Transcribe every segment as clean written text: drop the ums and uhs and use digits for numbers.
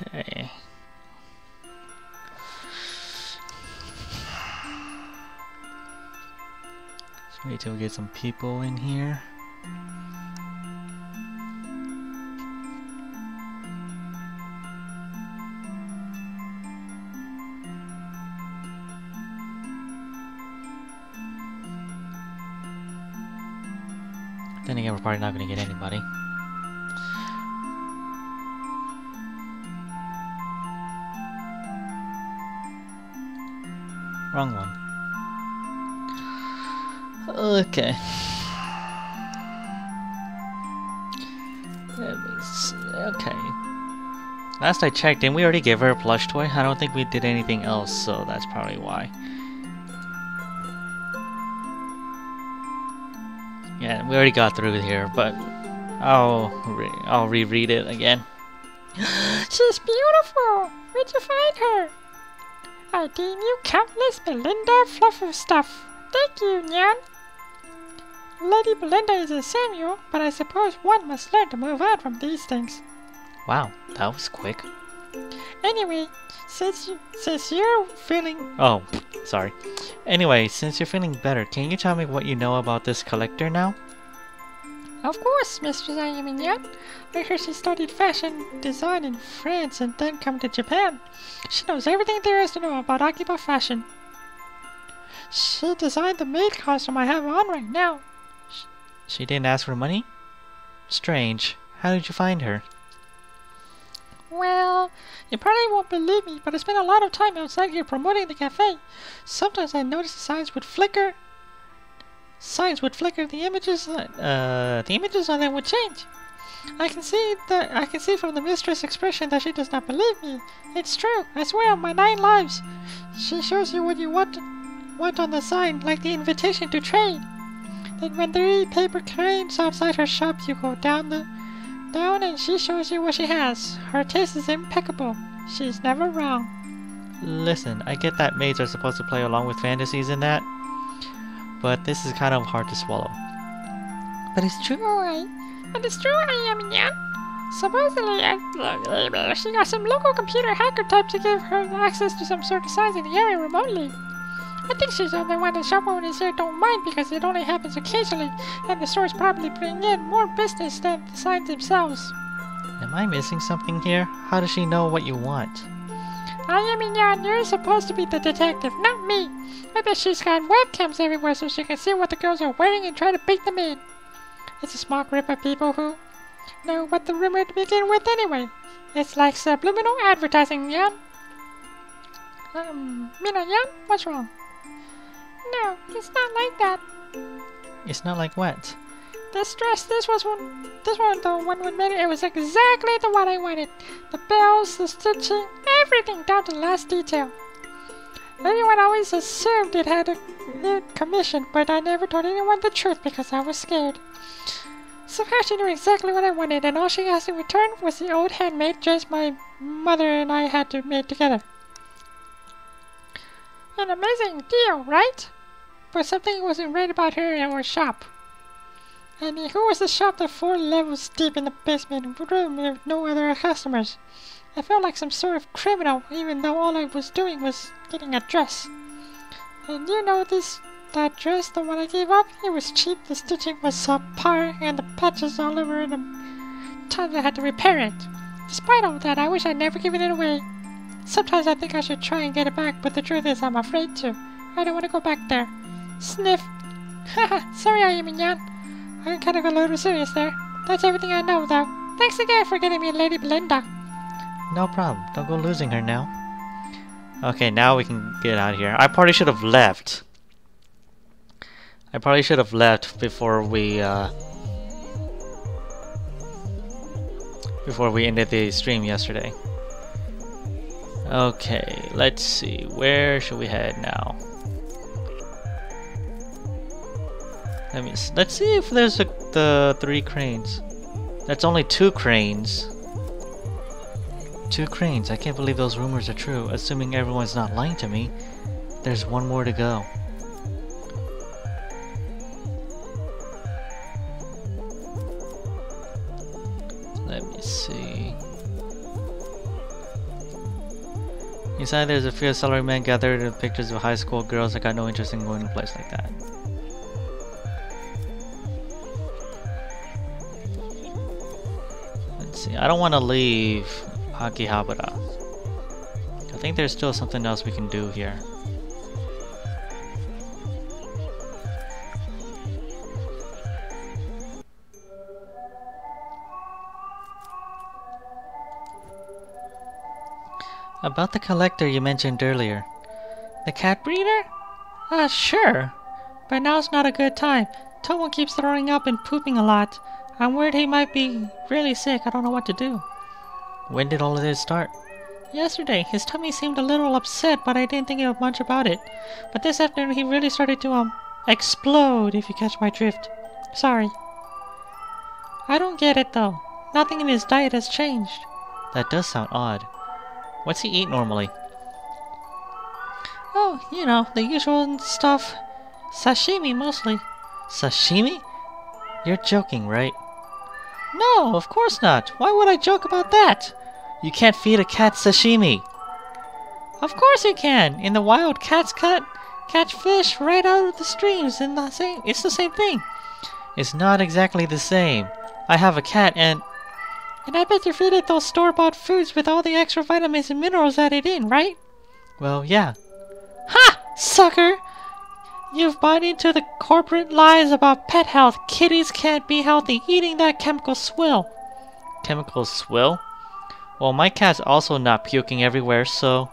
Okay. Let's wait till we get some people in here. Then again, we're probably not going to get anybody. Wrong one. Okay. Let me see. Okay. Last I checked, didn't we already give her a plush toy? I don't think we did anything else, so that's probably why. Yeah, we already got through here, but I'll reread it again. She's beautiful! Where'd you find her? I deem you countless Belinda Fluffer stuff. Thank you, Nyan. Lady Belinda is a Samuel, but I suppose one must learn to move on from these things. Wow, that was quick. Anyway, since you're feeling... Oh, sorry. Anyway, since you're feeling better, can you tell me what you know about this collector now? Of course, Mistress TheAnimeMan. I heard she studied fashion design in France and then come to Japan. She knows everything there is to know about Akiba fashion. She designed the maid costume I have on right now. She didn't ask for money? Strange. How did you find her? Well, you probably won't believe me, but I spent a lot of time outside here promoting the cafe. Sometimes I noticed the signs would flicker. The images on them would change. I can see from the mistress' expression that she does not believe me. It's true. I swear on my 9 lives. She shows you what you want on the sign, like the invitation to trade. Then when there are paper cranes outside her shop, you go down and she shows you what she has. Her taste is impeccable. She's never wrong. Listen, I get that maids are supposed to play along with fantasies and that, but this is kind of hard to swallow. But it's true, alright. And it's true, TheAnimeMan. Supposedly, she got some local computer hacker type to give her access to some sort of signs in the area remotely. I think she's the only one the shop owners here don't mind because it only happens occasionally, and the stores probably bring in more business than the signs themselves. Am I missing something here? How does she know what you want? TheAnimeMan, you're supposed to be the detective, not me. I bet she's got webcams everywhere so she can see what the girls are wearing and try to bait them in. It's a small group of people who know what the rumor to begin with anyway. It's like subliminal advertising, Yan. Yan, what's wrong? No, it's not like that. It's not like what? This dress, the one with made it was exactly the one I wanted. The bells, the stitching, everything down to the last detail. Everyone always assumed it had a commission, but I never told anyone the truth because I was scared. Somehow she knew exactly what I wanted, and all she asked in return was the old handmade dress my mother and I had to make together. An amazing deal, right? But something wasn't right about her in our shop. I mean, who was the shop that 4 levels deep in the basement room with no other customers? I felt like some sort of criminal, even though all I was doing was getting a dress. And you know that dress, the one I gave up, it was cheap, the stitching was subpar, and the patches all over it, and times I had to repair it. Despite all that, I wish I'd never given it away. Sometimes I think I should try and get it back, but the truth is I'm afraid to. I don't want to go back there. Sniff. Haha, sorry TheAnimeMan. I kind of got a little serious there. That's everything I know, though. Thanks again for getting me Lady Belinda. No problem. Don't go losing her now. Okay, now we can get out of here. I probably should have left. before we ended the stream yesterday. Okay, let's see. Where should we head now? Let's see if there's the 3 cranes. That's only 2 cranes. 2 cranes. I can't believe those rumors are true. Assuming everyone's not lying to me, there's 1 more to go. Let me see. Inside there's a few salary men gathered with pictures of high school girls. I got no interest in going to a place like that. Let's see. I don't want to leave Akihabara. I think there's still something else we can do here. About the collector you mentioned earlier. The cat breeder? Sure. But now's not a good time. Tomo keeps throwing up and pooping a lot. I'm worried he might be really sick. I don't know what to do. When did all of this start? Yesterday. His tummy seemed a little upset, but I didn't think much about it. But this afternoon he really started to, explode, if you catch my drift. Sorry. I don't get it, though. Nothing in his diet has changed. That does sound odd. What's he eat normally? Oh, you know, the usual stuff. Sashimi, mostly. Sashimi? You're joking, right? No, of course not. Why would I joke about that? You can't feed a cat sashimi. Of course you can. In the wild, cats catch fish right out of the streams. It's the same thing. It's not exactly the same. I have a cat and I bet you feed it those store-bought foods with all the extra vitamins and minerals added in, right? Well, yeah. Ha! Sucker! You've bought into the corporate lies about pet health. Kitties can't be healthy eating that chemical swill. Chemical swill? Well, my cat's also not puking everywhere, so...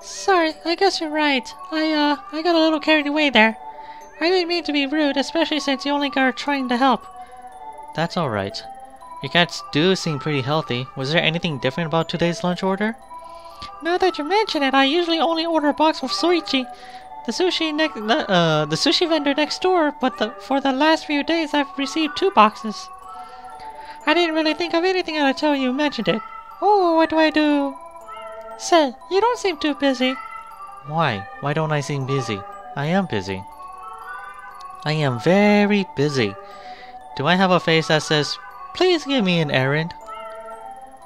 Sorry, I guess you're right. I got a little carried away there. I didn't mean to be rude, especially since you only are trying to help. That's alright. Your cats do seem pretty healthy. Was there anything different about today's lunch order? Now that you mention it, I usually only order a box of Soichi, the sushi vendor next door, but for the last few days I've received 2 boxes. I didn't really think of anything until you mentioned it. Oh, what do I do? Say, you don't seem too busy. Why? Why don't I seem busy? I am busy. I am very busy. Do I have a face that says, please give me an errand?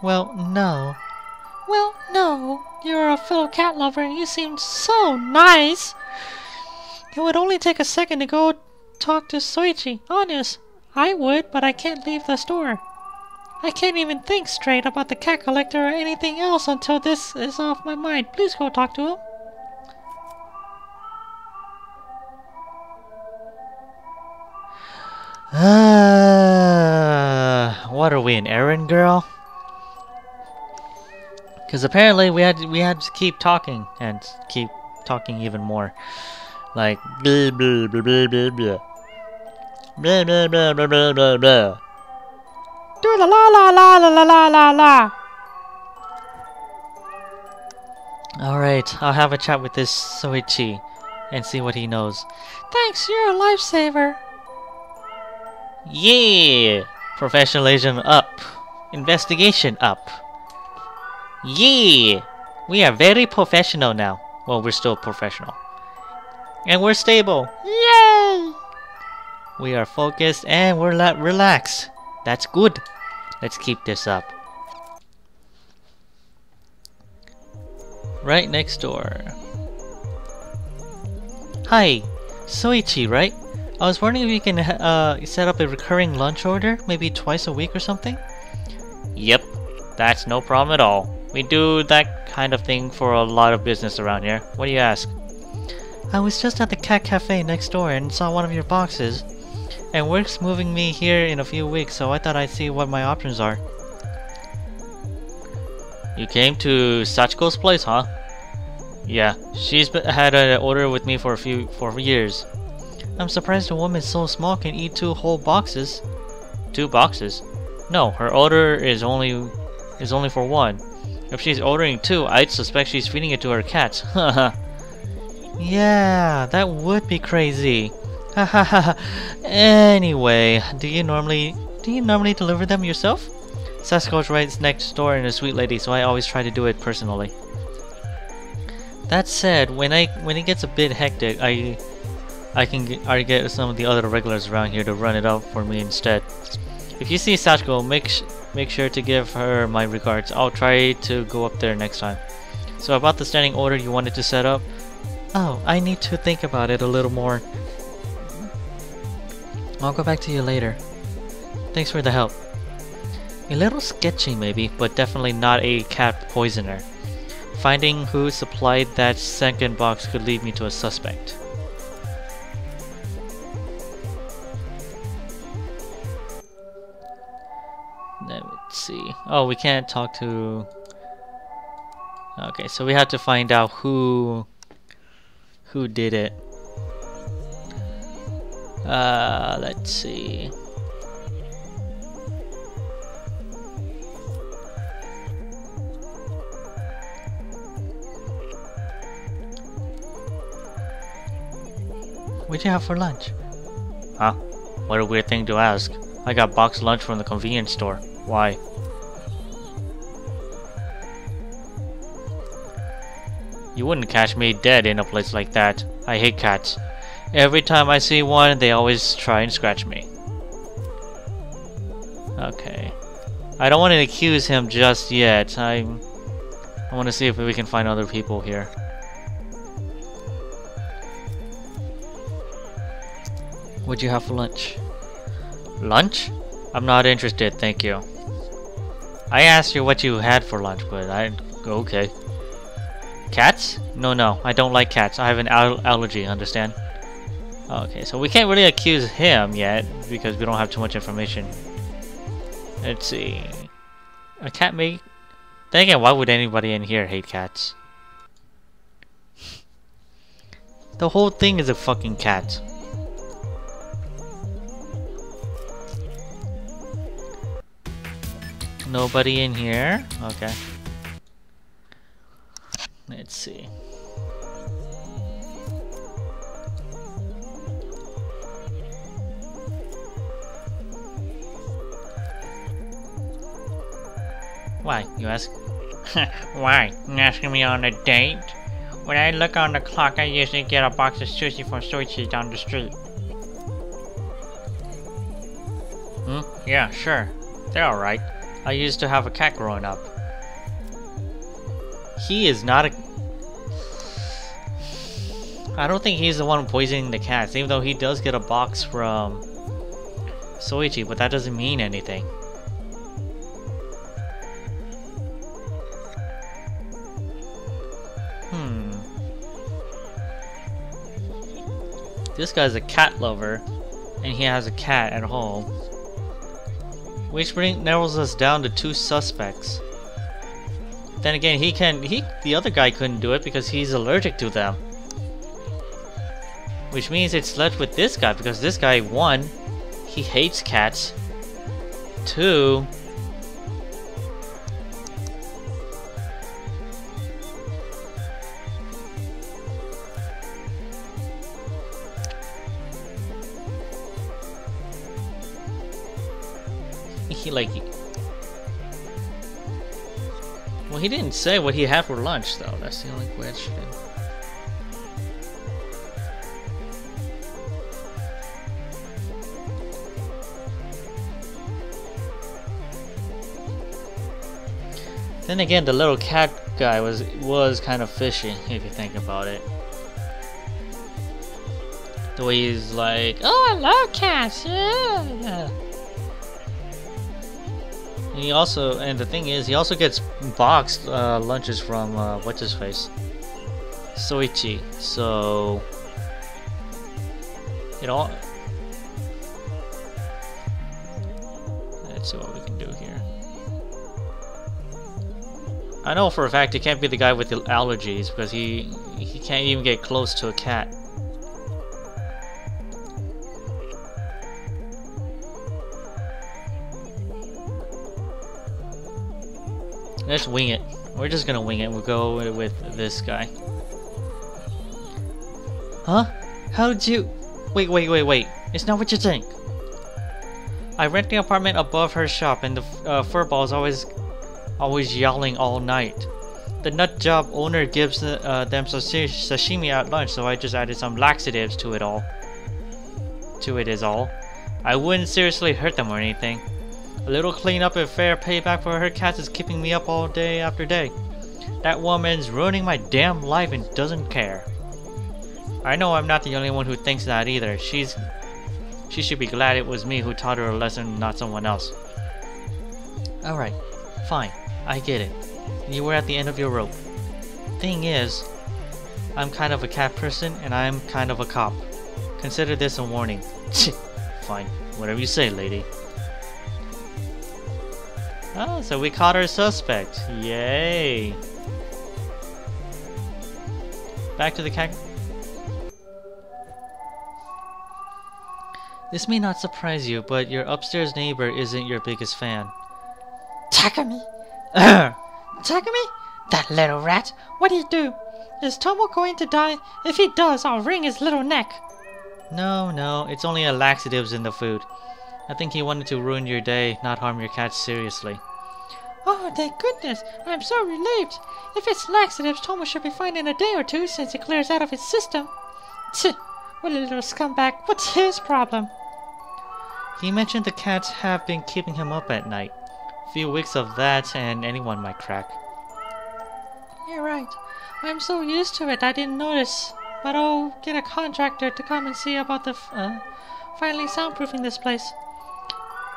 Well, no. Well, no. You're a fellow cat lover and you seem so nice. It would only take a second to go talk to Soichi. Honest. I would, but I can't leave the store. I can't even think straight about the cat collector or anything else until this is off my mind. Please go talk to him. What are we, an errand girl? Because apparently we had to keep talking and keep talking even more, like blah blah blah blah blah blah blah blah blah blah blah blah blah. Do la la la la la la la la la. All right, I'll have a chat with this Soichi and see what he knows. Thanks, you're a lifesaver. Yeah! Professionalism up. Investigation up. Yeah! We are very professional now. Well, we're still professional. And we're stable. Yay! We are focused and we're relaxed. That's good. Let's keep this up. Right next door. Hi! Soichi, right? I was wondering if you can set up a recurring lunch order, maybe twice a week or something? Yep, that's no problem at all. We do that kind of thing for a lot of business around here. What do you ask? I was just at the cat cafe next door and saw one of your boxes. And work's moving me here in a few weeks, so I thought I'd see what my options are. You came to Sachiko's place, huh? Yeah, she's had an order with me for years. I'm surprised a woman so small can eat 2 whole boxes. 2 boxes? No, her order is only for one. If she's ordering two, I'd suspect she's feeding it to her cats. Haha. Yeah, that would be crazy. Hahaha. Anyway, do you normally deliver them yourself? Sasquatch right next door and a sweet lady, so I always try to do it personally. That said, when it gets a bit hectic, I get some of the other regulars around here to run it out for me instead. If you see Sachiko, make sure to give her my regards. I'll try to go up there next time. So about the standing order you wanted to set up? Oh, I need to think about it a little more. I'll go back to you later. Thanks for the help. A little sketchy maybe, but definitely not a cat poisoner. Finding who supplied that second box could lead me to a suspect. Let's see. Oh, we can't talk to... Okay, so we have to find out who did it. Let's see. What'd you have for lunch? Huh? What a weird thing to ask. I got boxed lunch from the convenience store. Why? You wouldn't catch me dead in a place like that. I hate cats. Every time I see one, they always try and scratch me. Okay. I don't want to accuse him just yet. I want to see if we can find other people here. What'd you have for lunch? Lunch? I'm not interested, thank you. I asked you what you had for lunch, but okay. Cats? No, I don't like cats. I have an allergy, understand? Okay, so we can't really accuse him yet because we don't have too much information. Let's see. A cat may... Then again, why would anybody in here hate cats? The whole thing is a fucking cat. Nobody in here? Okay. Let's see. Why, you ask? Why? You asking me on a date? When I look on the clock, I usually get a box of sushi from Soichi down the street. Yeah, sure. They're alright. I used to have a cat growing up. He is not a... I don't think he's the one poisoning the cats, even though he does get a box from Soichi, but that doesn't mean anything. This guy's a cat lover, and he has a cat at home. Which narrows us down to 2 suspects. Then again, the other guy couldn't do it because he's allergic to them. Which means it's left with this guy because this guy, 1, he hates cats. 2, well, he didn't say what he had for lunch, though. That's the only question. Then again, the little cat guy was kind of fishy, if you think about it. The way he's like, oh, I love cats, yeah. And the thing is, he also gets boxed lunches from what's his face, Soichi. So, you know, let's see what we can do here. I know for a fact it can't be the guy with the allergies because he can't even get close to a cat. Let's wing it. We're just gonna wing it. We'll go with this guy. Huh? How did you... Wait. It's not what you think. I rent the apartment above her shop, and the furball is always yelling all night. The nut job owner gives them sashimi at lunch, so I just added some laxatives to it all. Is all. I wouldn't seriously hurt them or anything. A little cleanup and fair payback for her cats is keeping me up all day after day. That woman's ruining my damn life and doesn't care. I know I'm not the only one who thinks that either. She should be glad it was me who taught her a lesson, not someone else. Alright, fine, I get it. You were at the end of your rope. Thing is, I'm kind of a cat person and I'm kind of a cop. Consider this a warning. Fine, whatever you say, lady. Oh, so we caught our suspect. Yay. Back to the cat. This may not surprise you, but your upstairs neighbor isn't your biggest fan. Takumi? Takumi? That little rat. What do you do? Is Tomo going to die? If he does, I'll wring his little neck. No, it's only a laxatives in the food. I think he wanted to ruin your day, not harm your cat seriously. Oh, thank goodness. I'm so relieved. If it's laxatives, Tomo should be fine in a day or two since it clears out of his system. Tch, what a little scumbag. What's his problem? He mentioned the cats have been keeping him up at night. A few weeks of that and anyone might crack. You're right. I'm so used to it I didn't notice. But I'll get a contractor to come and see about the finally soundproofing this place.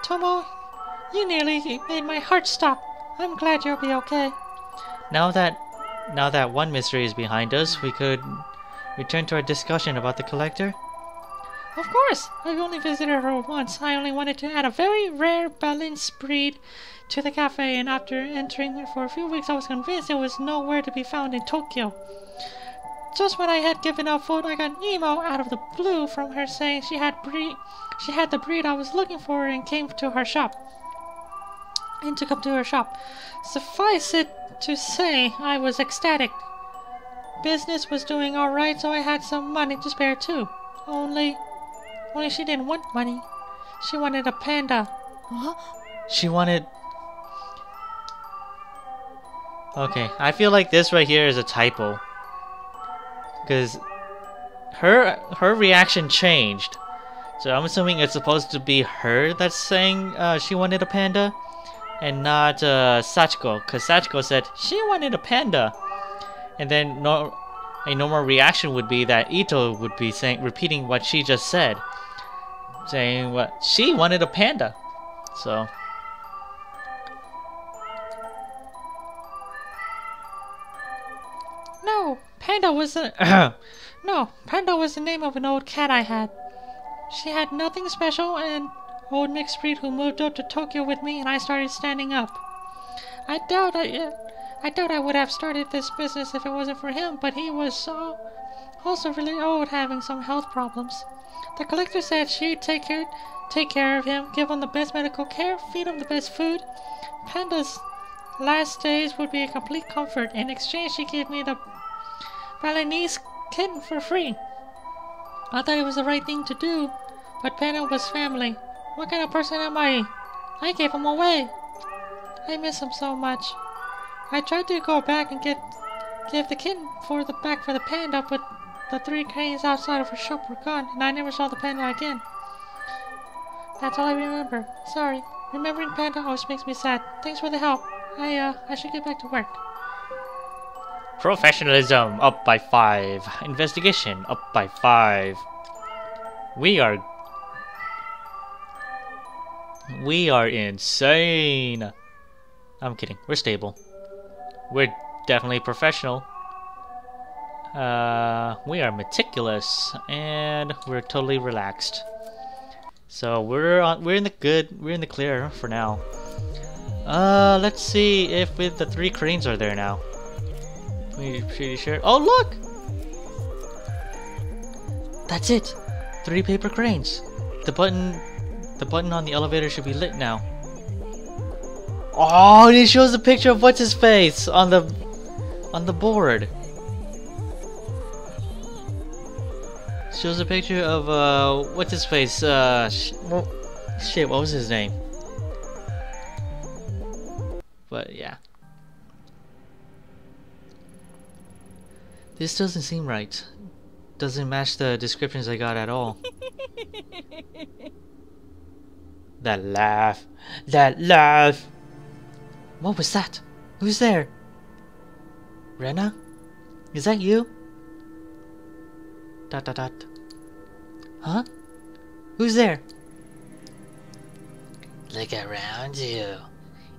Tomo, you nearly made my heart stop. I'm glad you'll be okay. Now that one mystery is behind us, we could return to our discussion about the collector? Of course! I've only visited her once. I only wanted to add a very rare balanced breed to the cafe, and after entering it for a few weeks I was convinced it was nowhere to be found in Tokyo. Just when I had given up food, I got an email out of the blue from her saying she had the breed I was looking for and came to her shop. Suffice it to say, I was ecstatic. Business was doing alright, so I had some money to spare too. Only she didn't want money. She wanted a panda. Huh? She wanted... Okay, I feel like this right here is a typo. Because her reaction changed. So I'm assuming it's supposed to be her that's saying she wanted a panda. And not Sachiko. Because Sachiko said she wanted a panda. And then a normal reaction would be that Ito would be repeating what she just said. Saying what she wanted a panda. So... No, Panda was the name of an old cat I had. She had nothing special, and old mixed breed who moved up to Tokyo with me, and I started standing up. I doubt I would have started this business if it wasn't for him, but he was also really old, having some health problems. The collector said she'd take care of him, give him the best medical care, feed him the best food. Panda's last days would be a complete comfort. In exchange, she gave me the Balinese kitten for free. I thought it was the right thing to do, but Panda was family. What kind of person am I? I gave him away. I miss him so much. I tried to go back and give the kitten for the panda, but the 3 cranes outside of her shop were gone, and I never saw the panda again. That's all I remember. Sorry. Remembering Panda always makes me sad. Thanks for the help. I should get back to work. Professionalism up by 5. Investigation up by 5. We are insane. I'm kidding. We're stable. We're definitely professional. We are meticulous and we're totally relaxed. So we're in the clear for now. Let's see if the 3 cranes are there now. Pretty sure. Oh, look! That's it. 3 paper cranes. The button on the elevator should be lit now. Oh, and it shows a picture of what's his face on the board. Shows a picture of what's his face? Shit, what was his name? But yeah. This doesn't seem right. Doesn't match the descriptions I got at all. That laugh. That laugh. What was that? Who's there? Rena? Is that you? Dot dot dot. Huh? Who's there? Look around you.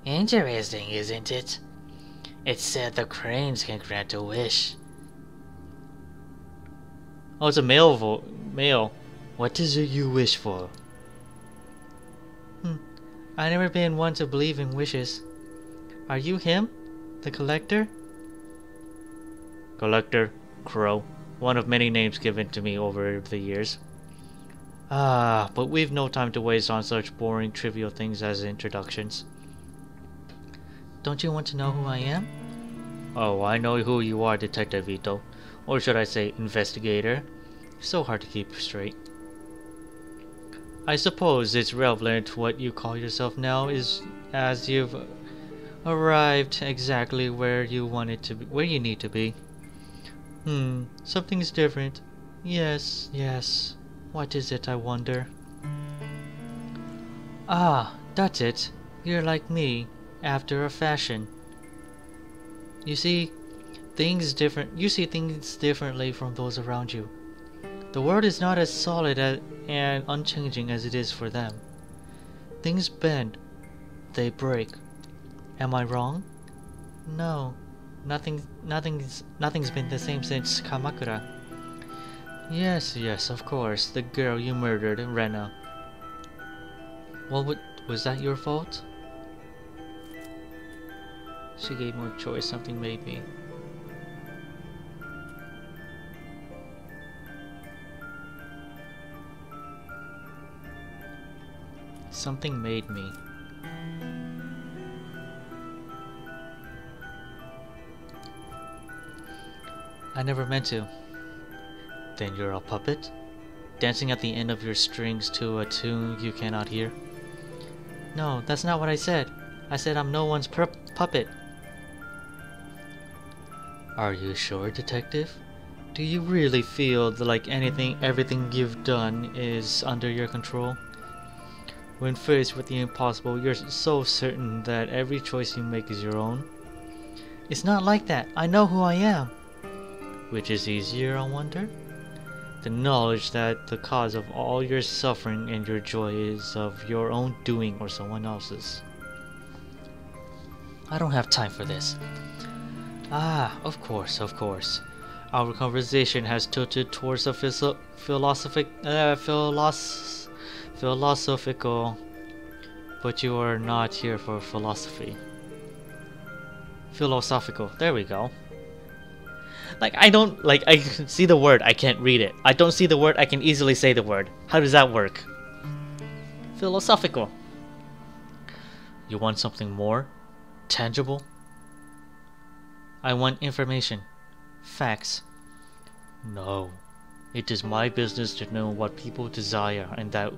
Interesting, isn't it? It said the cranes can grant a wish. Oh, it's a male. What is it you wish for? I've never been one to believe in wishes. Are you him? The collector? Collector, Crow. One of many names given to me over the years. Ah, but we've no time to waste on such boring, trivial things as introductions. Don't you want to know who I am? Oh, I know who you are, Detective Ito. Or should I say, investigator. So hard to keep straight. I suppose it's relevant what you call yourself now is as you've arrived exactly where you wanted to be, where you need to be. Something's different. Yes. What is it, I wonder? Ah, that's it. You're like me, after a fashion. You see things differently from those around you. The world is not as solid and unchanging as it is for them. Things bend, they break. Am I wrong? No, nothing's been the same since Kamakura. Yes, of course, the girl you murdered, Rena. Well, was that your fault? She gave no choice, something made me. Something made me. I never meant to. Then you're a puppet? Dancing at the end of your strings to a tune you cannot hear? No, that's not what I said. I said I'm no one's puppet. Are you sure, Detective? Do you really feel like everything you've done is under your control? When faced with the impossible, you're so certain that every choice you make is your own? It's not like that. I know who I am. Which is easier, I wonder? The knowledge that the cause of all your suffering and your joy is of your own doing or someone else's. I don't have time for this. Ah, of course. Our conversation has tilted towards a philosophical, but you are not here for philosophy. Philosophical, there we go. I can see the word, I can't read it. I don't see the word, I can easily say the word. How does that work? Philosophical. You want something more? Tangible? I want information. Facts. No. It is my business to know what people desire, and that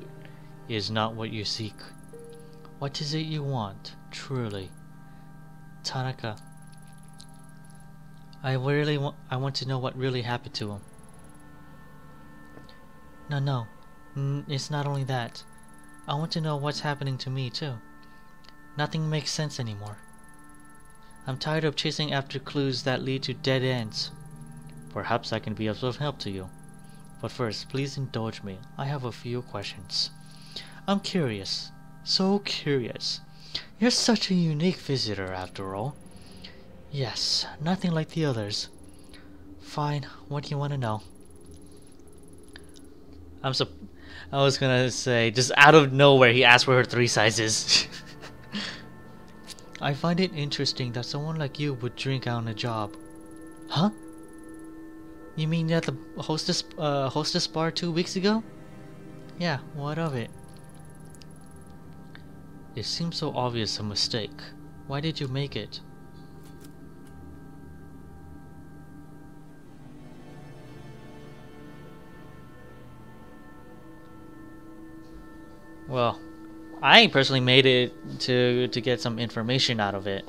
is not what you seek. What is it you want, truly? Tanaka. I want to know what really happened to him. No. It's not only that. I want to know what's happening to me, too. Nothing makes sense anymore. I'm tired of chasing after clues that lead to dead ends. Perhaps I can be of some help to you. But first, please indulge me. I have a few questions. I'm curious. So curious. You're such a unique visitor, after all. Yes, nothing like the others. Fine, what do you want to know? I was gonna say, just out of nowhere, he asked for her 3 sizes. I find it interesting that someone like you would drink on a job. Huh? You mean at the hostess bar 2 weeks ago? Yeah, what of it? It seems so obvious a mistake. Why did you make it? Well, I personally made it to get some information out of it.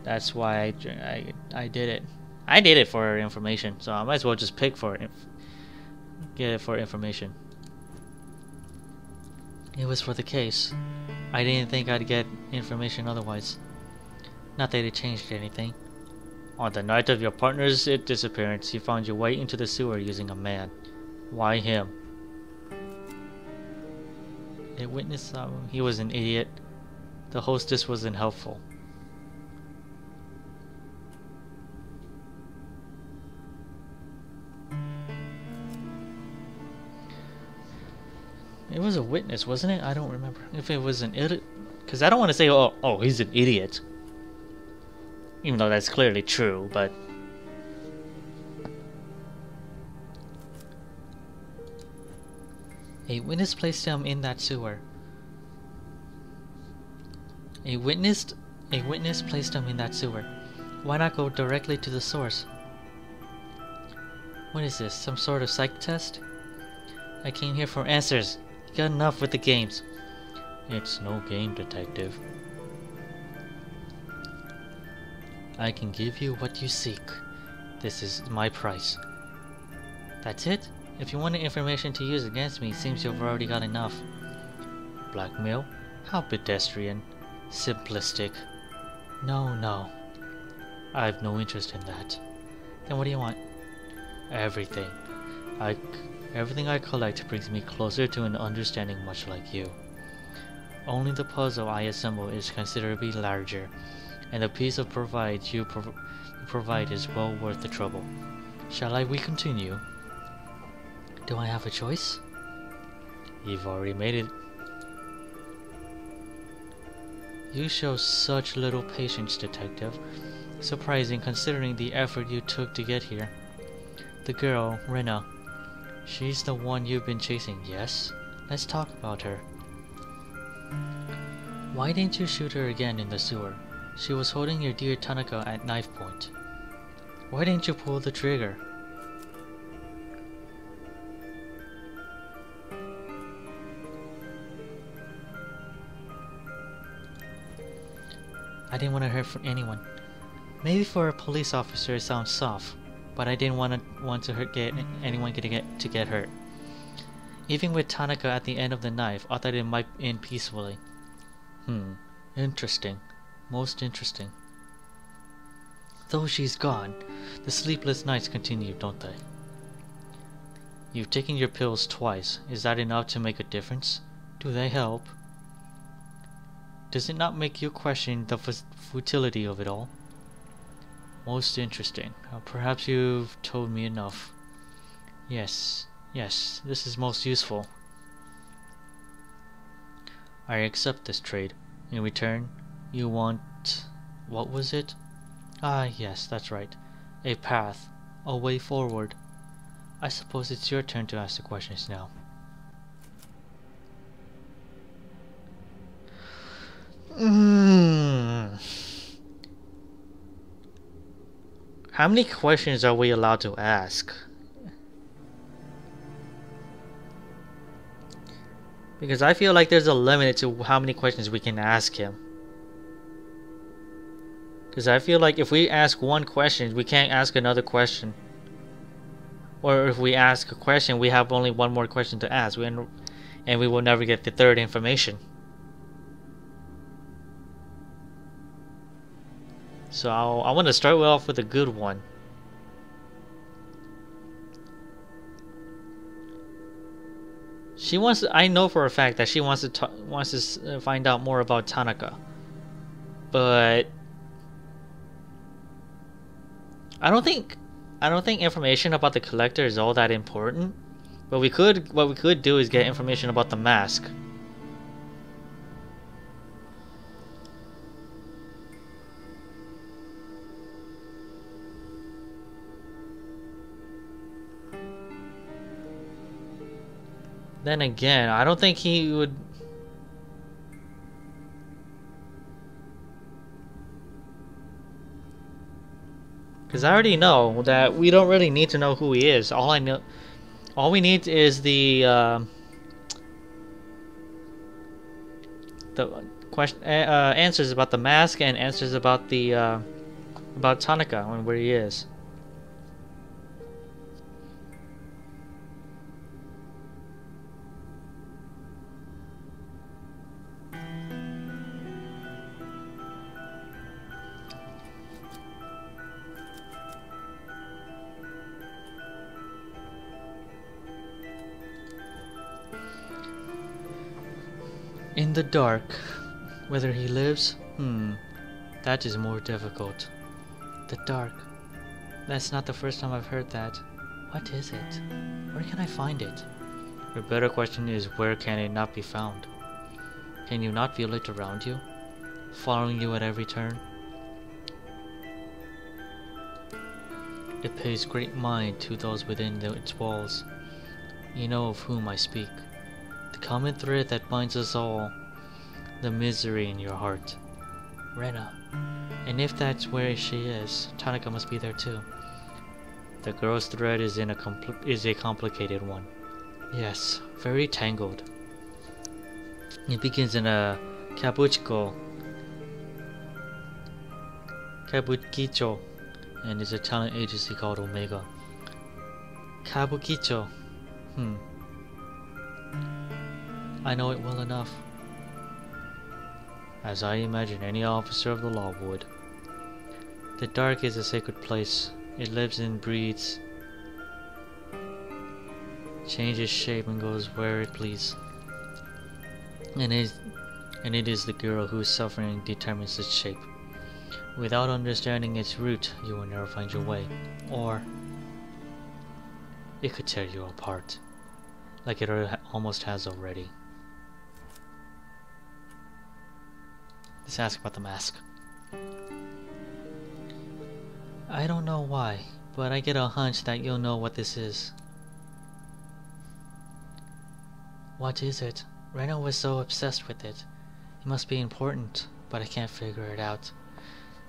That's why I did it. I did it for information, so I might as well just pick for it. Get it for information. It was for the case. I didn't think I'd get information otherwise. Not that it changed anything. On the night of your partner's disappearance, he found your way into the sewer using a man. Why him? A witness he was an idiot. The hostess wasn't helpful. It was a witness, wasn't it? I don't remember. If it was an idiot, because I don't want to say, oh, he's an idiot. Even though that's clearly true, but a witness placed him in that sewer. A witness placed him in that sewer. Why not go directly to the source? What is this? Some sort of psych test? I came here for answers. You got enough with the games. It's no game, detective. I can give you what you seek. This is my price. That's it? If you wanted information to use against me, it seems you've already got enough. Blackmail? How pedestrian. Simplistic. No. I have no interest in that. Then what do you want? Everything. Everything I collect brings me closer to an understanding much like you. Only the puzzle I assemble is considerably larger, and the piece of you provide is well worth the trouble. Shall we continue? Do I have a choice? You've already made it. You show such little patience, detective. Surprising considering the effort you took to get here. The girl, Rena. She's the one you've been chasing, yes? Let's talk about her. Why didn't you shoot her again in the sewer? She was holding your dear Tanaka at knife point. Why didn't you pull the trigger? I didn't want to hurt anyone. Maybe for a police officer it sounds soft, but I didn't want to get anyone to get hurt. Even with Tanaka at the end of the knife, I thought it might end peacefully. Interesting. Most interesting. Though she's gone, the sleepless nights continue, don't they? You've taken your pills twice. Is that enough to make a difference? Do they help? Does it not make you question the futility of it all? Most interesting. Perhaps you've told me enough. Yes, this is most useful. I accept this trade. In return, you want... what was it? Ah, yes, that's right. A path. A way forward. I suppose it's your turn to ask the questions now. How many questions are we allowed to ask? Because I feel like there's a limit to how many questions we can ask him. Because I feel like if we ask one question, we can't ask another question. Or if we ask a question, we have only one more question to ask, and we will never get the third information. So I want to start off with a good one. She wants. I know for a fact that she wants to find out more about Tanaka, but I don't think information about the collector is all that important. But what we could do is get information about the mask. Then again, I don't think he would... Because I already know that we don't really need to know who he is. All we need is the question, answers about the mask and answers about the about Tanaka and where he is. In the dark, whether he lives? That is more difficult. The dark. That's not the first time I've heard that. What is it? Where can I find it? The better question is, where can it not be found? Can you not feel it around you? Following you at every turn? It pays great mind to those within its walls. You know of whom I speak. The common thread that binds us all. The misery in your heart. Rena. And if that's where she is, Tanaka must be there too. The girl's thread is a complicated one. Yes, very tangled. It begins in a kabukicho, and is a talent agency called Omega. Kabukicho. I know it well enough. As I imagine any officer of the law would. The dark is a sacred place. It lives and breathes, changes shape and goes where it pleases. And it is the girl whose suffering determines its shape. Without understanding its root, you will never find your way. Or it could tear you apart, like it almost has already. Let's ask about the mask. I don't know why, but I get a hunch that you'll know what this is. What is it? Reno was so obsessed with it. It must be important, but I can't figure it out.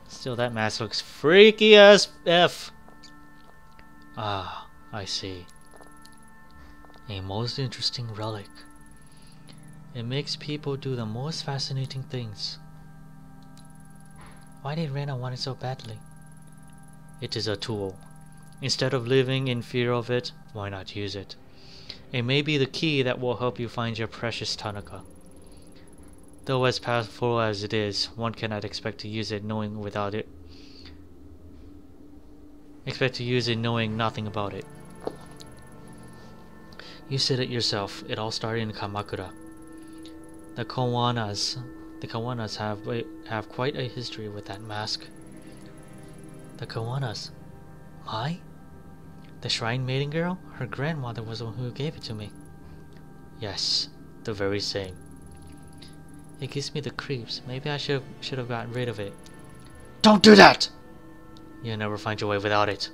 Still, that mask looks freaky as F. Ah, I see. A most interesting relic. It makes people do the most fascinating things. Why did Rena want it so badly? It is a tool. Instead of living in fear of it, why not use it? It may be the key that will help you find your precious Tanaka. Though as powerful as it is, one cannot expect to use it knowing nothing about it. You said it yourself, it all started in Kamakura. The Kawanas have quite a history with that mask. The Kawanas? My? The Shrine Maiden girl? Her grandmother was the one who gave it to me. Yes, the very same. It gives me the creeps. Maybe I should have gotten rid of it. Don't do that! You'll never find your way without it.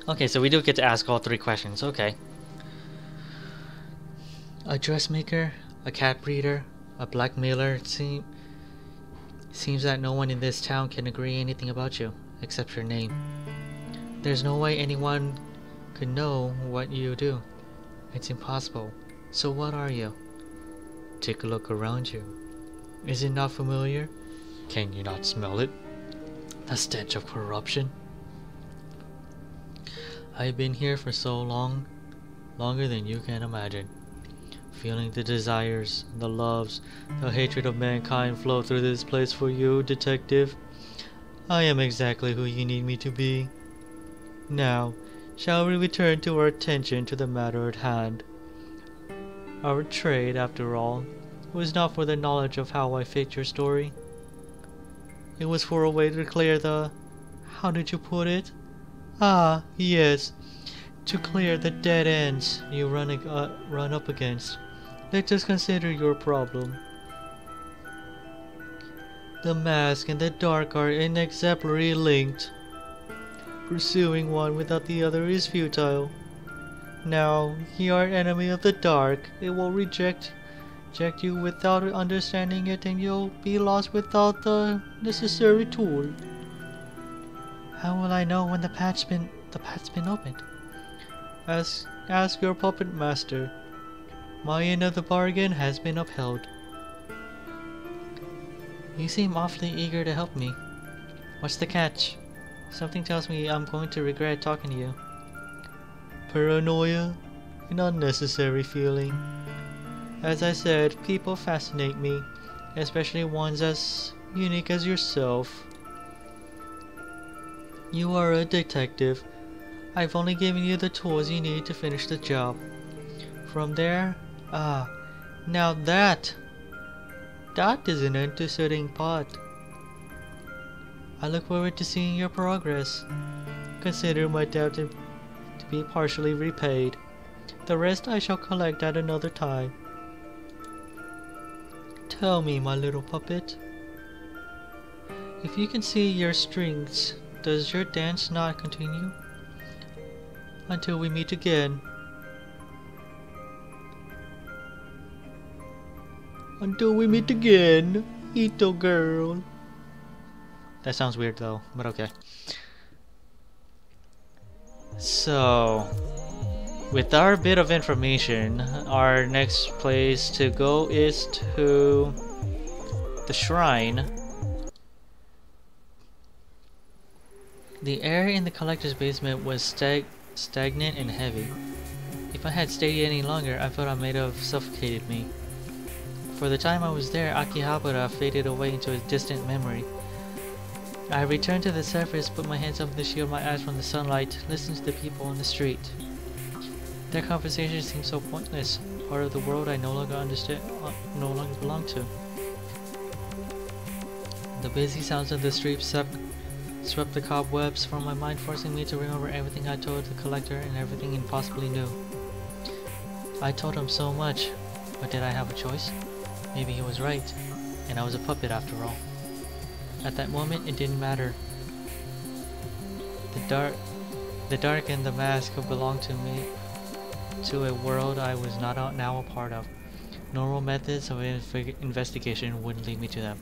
Okay, so we do get to ask all three questions. Okay. A dressmaker, a cat breeder, a blackmailer. It seems that no one in this town can agree anything about you, except your name. There's no way anyone could know what you do. It's impossible. So what are you? Take a look around you. Is it not familiar? Can you not smell it? The stench of corruption? I've been here for so long, longer than you can imagine. Feeling the desires, the loves, the hatred of mankind flow through this place for you, detective. I am exactly who you need me to be. Now, shall we return to our attention to the matter at hand? Our trade, after all, was not for the knowledge of how I fit your story. It was for a way to clear the... how did you put it? Ah, yes. To clear the dead ends you run up against. Let's just consider your problem. The mask and the dark are inexorably linked. Pursuing one without the other is futile. Now, you are enemy of the dark. It will reject reject you without understanding it, and you'll be lost without the necessary tool. How will I know when the path's been opened? Ask your puppet master. My end of the bargain has been upheld. You seem awfully eager to help me. What's the catch? Something tells me I'm going to regret talking to you. Paranoia? An unnecessary feeling. As I said, people fascinate me, especially ones as unique as yourself. You are a detective. I've only given you the tools you need to finish the job. From there, now that is an interesting part. I look forward to seeing your progress. Consider my debt to be partially repaid. The rest I shall collect at another time. Tell me, my little puppet. If you can see your strings, does your dance not continue? Until we meet again. Until we meet again, Ito girl. That sounds weird though, but okay. So, with our bit of information, our next place to go is to the shrine. The air in the collector's basement was stagnant and heavy. If I had stayed any longer, I thought I might have suffocated me. For the time I was there, Akihabara faded away into a distant memory. I returned to the surface, put my hands up to shield my eyes from the sunlight, listened to the people on the street. Their conversation seemed so pointless, part of the world I no longer belonged to. The busy sounds of the street swept the cobwebs from my mind, forcing me to remember everything I told the collector and everything he possibly knew. I told him so much, but did I have a choice? Maybe he was right, and I was a puppet after all. At that moment, it didn't matter. The dark and the mask belonged to me, to a world I was not now a part of. Normal methods of investigation wouldn't lead me to them.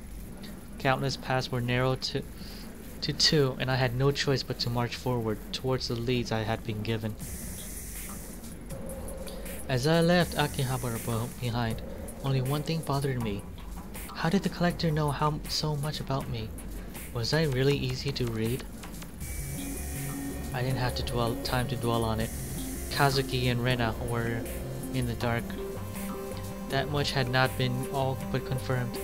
Countless paths were narrowed to two, and I had no choice but to march forward towards the leads I had been given. As I left Akihabara behind, only one thing bothered me. How did the collector know so much about me? Was I really easy to read? I didn't have time to dwell on it. Kazuki and Rena were in the dark. That much had not been all but confirmed,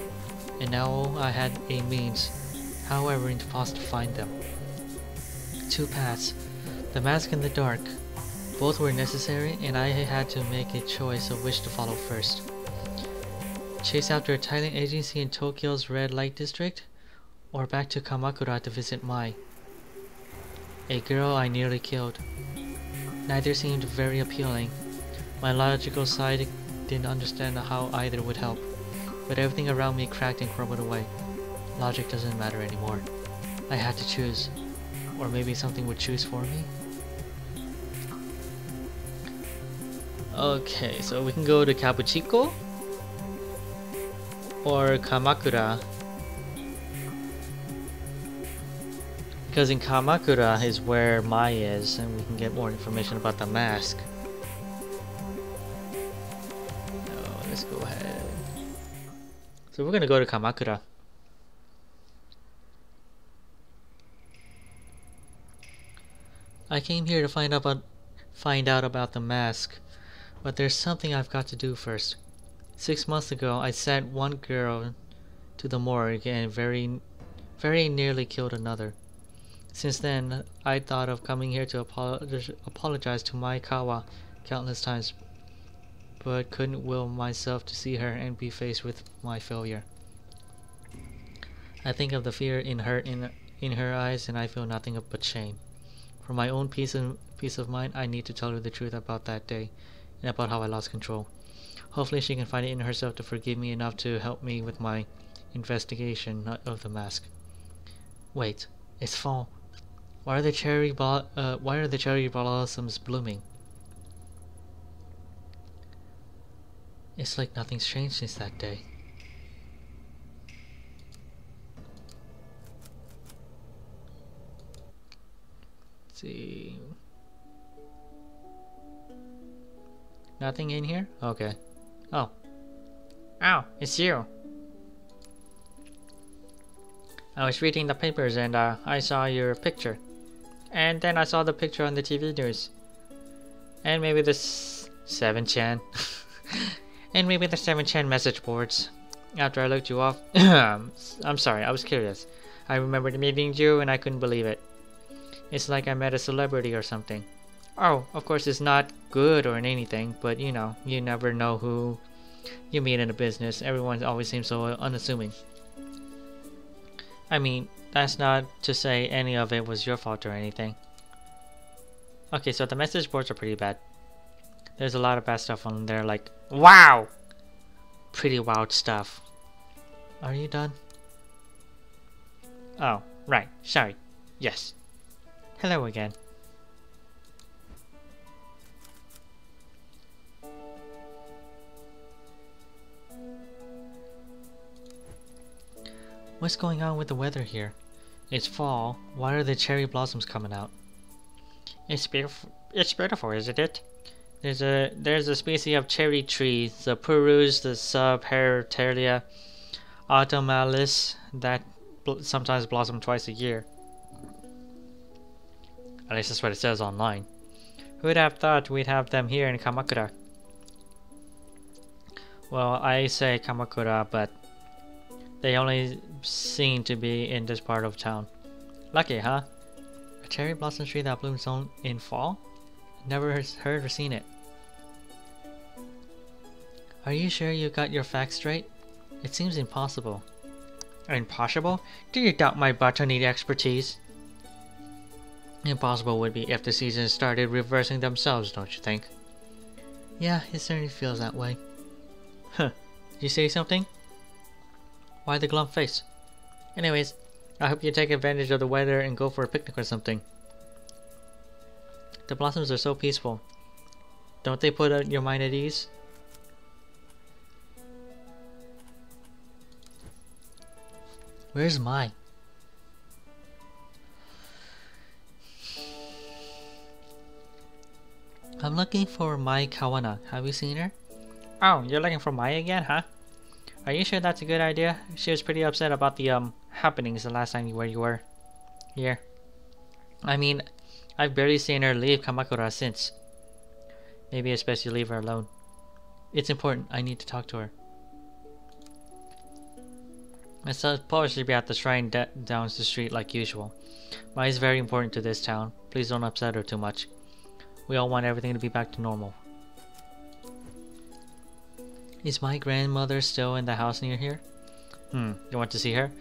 and now I had a means, however impossible to find them. Two paths, the mask and the dark. Both were necessary, and I had to make a choice of which to follow first. Chase after a Thailand agency in Tokyo's red light district, or back to Kamakura to visit Mai, a girl I nearly killed. Neither seemed very appealing. My logical side didn't understand how either would help, but everything around me cracked and crumbled away. Logic doesn't matter anymore. I had to choose, or maybe something would choose for me. Okay, so we can go to Kabuchiko or Kamakura, because in Kamakura is where Mai is, and we can get more information about the mask. Oh, let's go ahead. So we're gonna go to Kamakura. I came here to find out about the mask, but there's something I've got to do first. 6 months ago, I sent one girl to the morgue and very nearly killed another. Since then, I thought of coming here to apologize to Maekawa countless times, but couldn't will myself to see her and be faced with my failure. I think of the fear in her eyes, and I feel nothing but shame. For my own peace of mind, I need to tell her the truth about that day, and about how I lost control. Hopefully she can find it in herself to forgive me enough to help me with my investigation of the mask. Wait, it's fall. Why are the cherry blossoms blooming? It's like nothing's changed since that day. Let's see. Nothing in here? Okay. Oh. Oh, it's you. I was reading the papers and I saw your picture. And then I saw the picture on the TV news. And maybe the 7chan. And maybe the 7chan message boards. After I looked you off. I'm sorry, I was curious. I remembered meeting you and I couldn't believe it. It's like I met a celebrity or something. Oh, of course it's not good or anything, but you know, you never know who you meet in a business. Everyone always seems so unassuming. I mean, that's not to say any of it was your fault or anything. Okay, so the message boards are pretty bad. There's a lot of bad stuff on there, like, wow! Pretty wild stuff. Are you done? Oh, right, sorry. Yes. Hello again. What's going on with the weather here? It's fall. Why are the cherry blossoms coming out? It's beautiful. It's beautiful, isn't it? There's a species of cherry tree, the Purus, the Subheritaria autumnalis, that sometimes blossom twice a year. At least that's what it says online. Who'd have thought we'd have them here in Kamakura? Well, I say Kamakura, but they only seem to be in this part of town. Lucky, huh? A cherry blossom tree that blooms in fall? Never heard or seen it. Are you sure you got your facts straight? It seems impossible. Impossible? Do you doubt my botany expertise? Impossible would be if the seasons started reversing themselves, don't you think? Yeah, it certainly feels that way. Huh. Did you say something? Why the glum face? Anyways, I hope you take advantage of the weather and go for a picnic or something. The blossoms are so peaceful. Don't they put your mind at ease? Where's Mai? I'm looking for Mai Kawana. Have you seen her? Oh, you're looking for Mai again, huh? Are you sure that's a good idea? She was pretty upset about the happenings the last time you were here. I mean, I've barely seen her leave Kamakura since. Maybe it's best you leave her alone. It's important. I need to talk to her. I suppose she'll be at the shrine down the street like usual. Mai is very important to this town. Please don't upset her too much. We all want everything to be back to normal. Is my grandmother still in the house near here? You want to see her?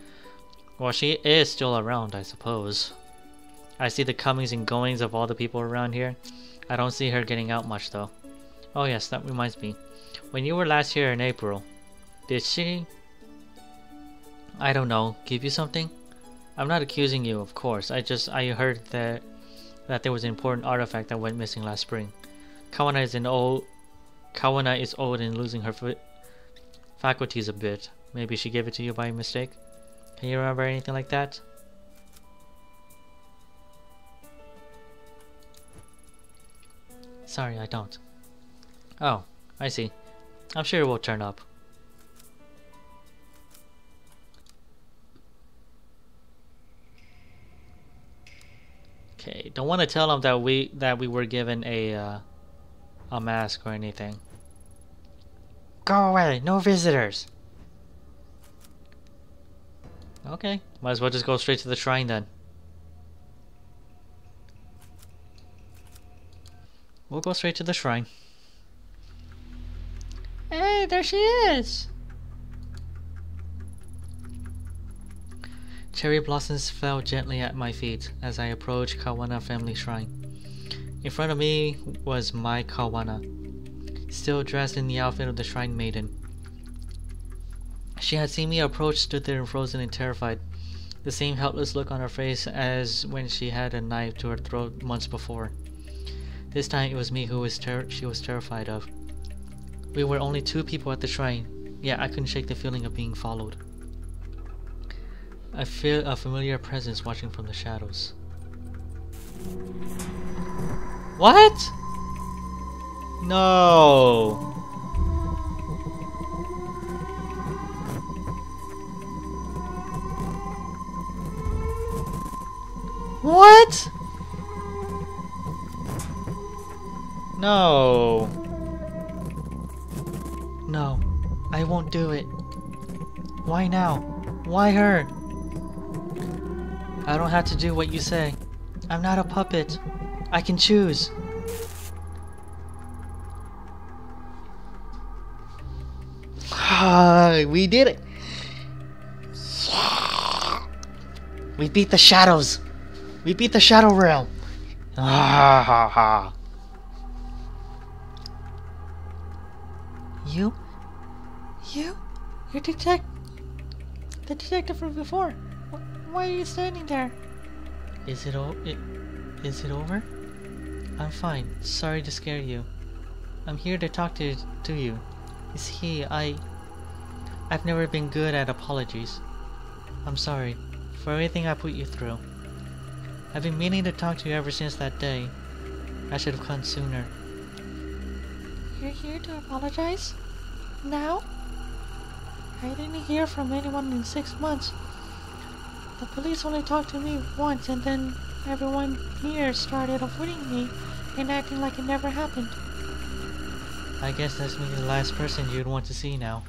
Well, she is still around, I suppose. I see the comings and goings of all the people around here. I don't see her getting out much though. Oh yes, that reminds me. When you were last here in April, did she... I don't know, give you something? I'm not accusing you, of course. I heard that there was an important artifact that went missing last spring. Kawana is old and losing her faculties a bit. Maybe she gave it to you by mistake? Can you remember anything like that? Sorry, I don't. Oh, I see. I'm sure it will turn up. Okay, don't want to tell them that we were given a mask or anything. Go away, no visitors. Okay, might as well just go straight to the shrine then. We'll go straight to the shrine. Hey, there she is! Cherry blossoms fell gently at my feet as I approached Kawana family shrine. In front of me was Mai Kawana, still dressed in the outfit of the shrine maiden. She had seen me approach, stood there frozen and terrified, the same helpless look on her face as when she had a knife to her throat months before. This time it was me who she was terrified of. We were only 2 people at the shrine, yet I couldn't shake the feeling of being followed. I feel a familiar presence watching from the shadows. What? No! What? No. No, I won't do it. Why now? Why her? I don't have to do what you say. I'm not a puppet. I can choose. We did it. We beat the shadows. We beat the shadow realm. You? You're the detective from before. Why are you standing there? Is it over? I'm fine. Sorry to scare you. I'm here to talk to you. You see, I've never been good at apologies. I'm sorry for everything I put you through. I've been meaning to talk to you ever since that day. I should have come sooner. You're here to apologize? Now? I didn't hear from anyone in 6 months. The police only talked to me once, and then everyone here started avoiding me and acting like it never happened. I guess that's me, the last person you'd want to see now.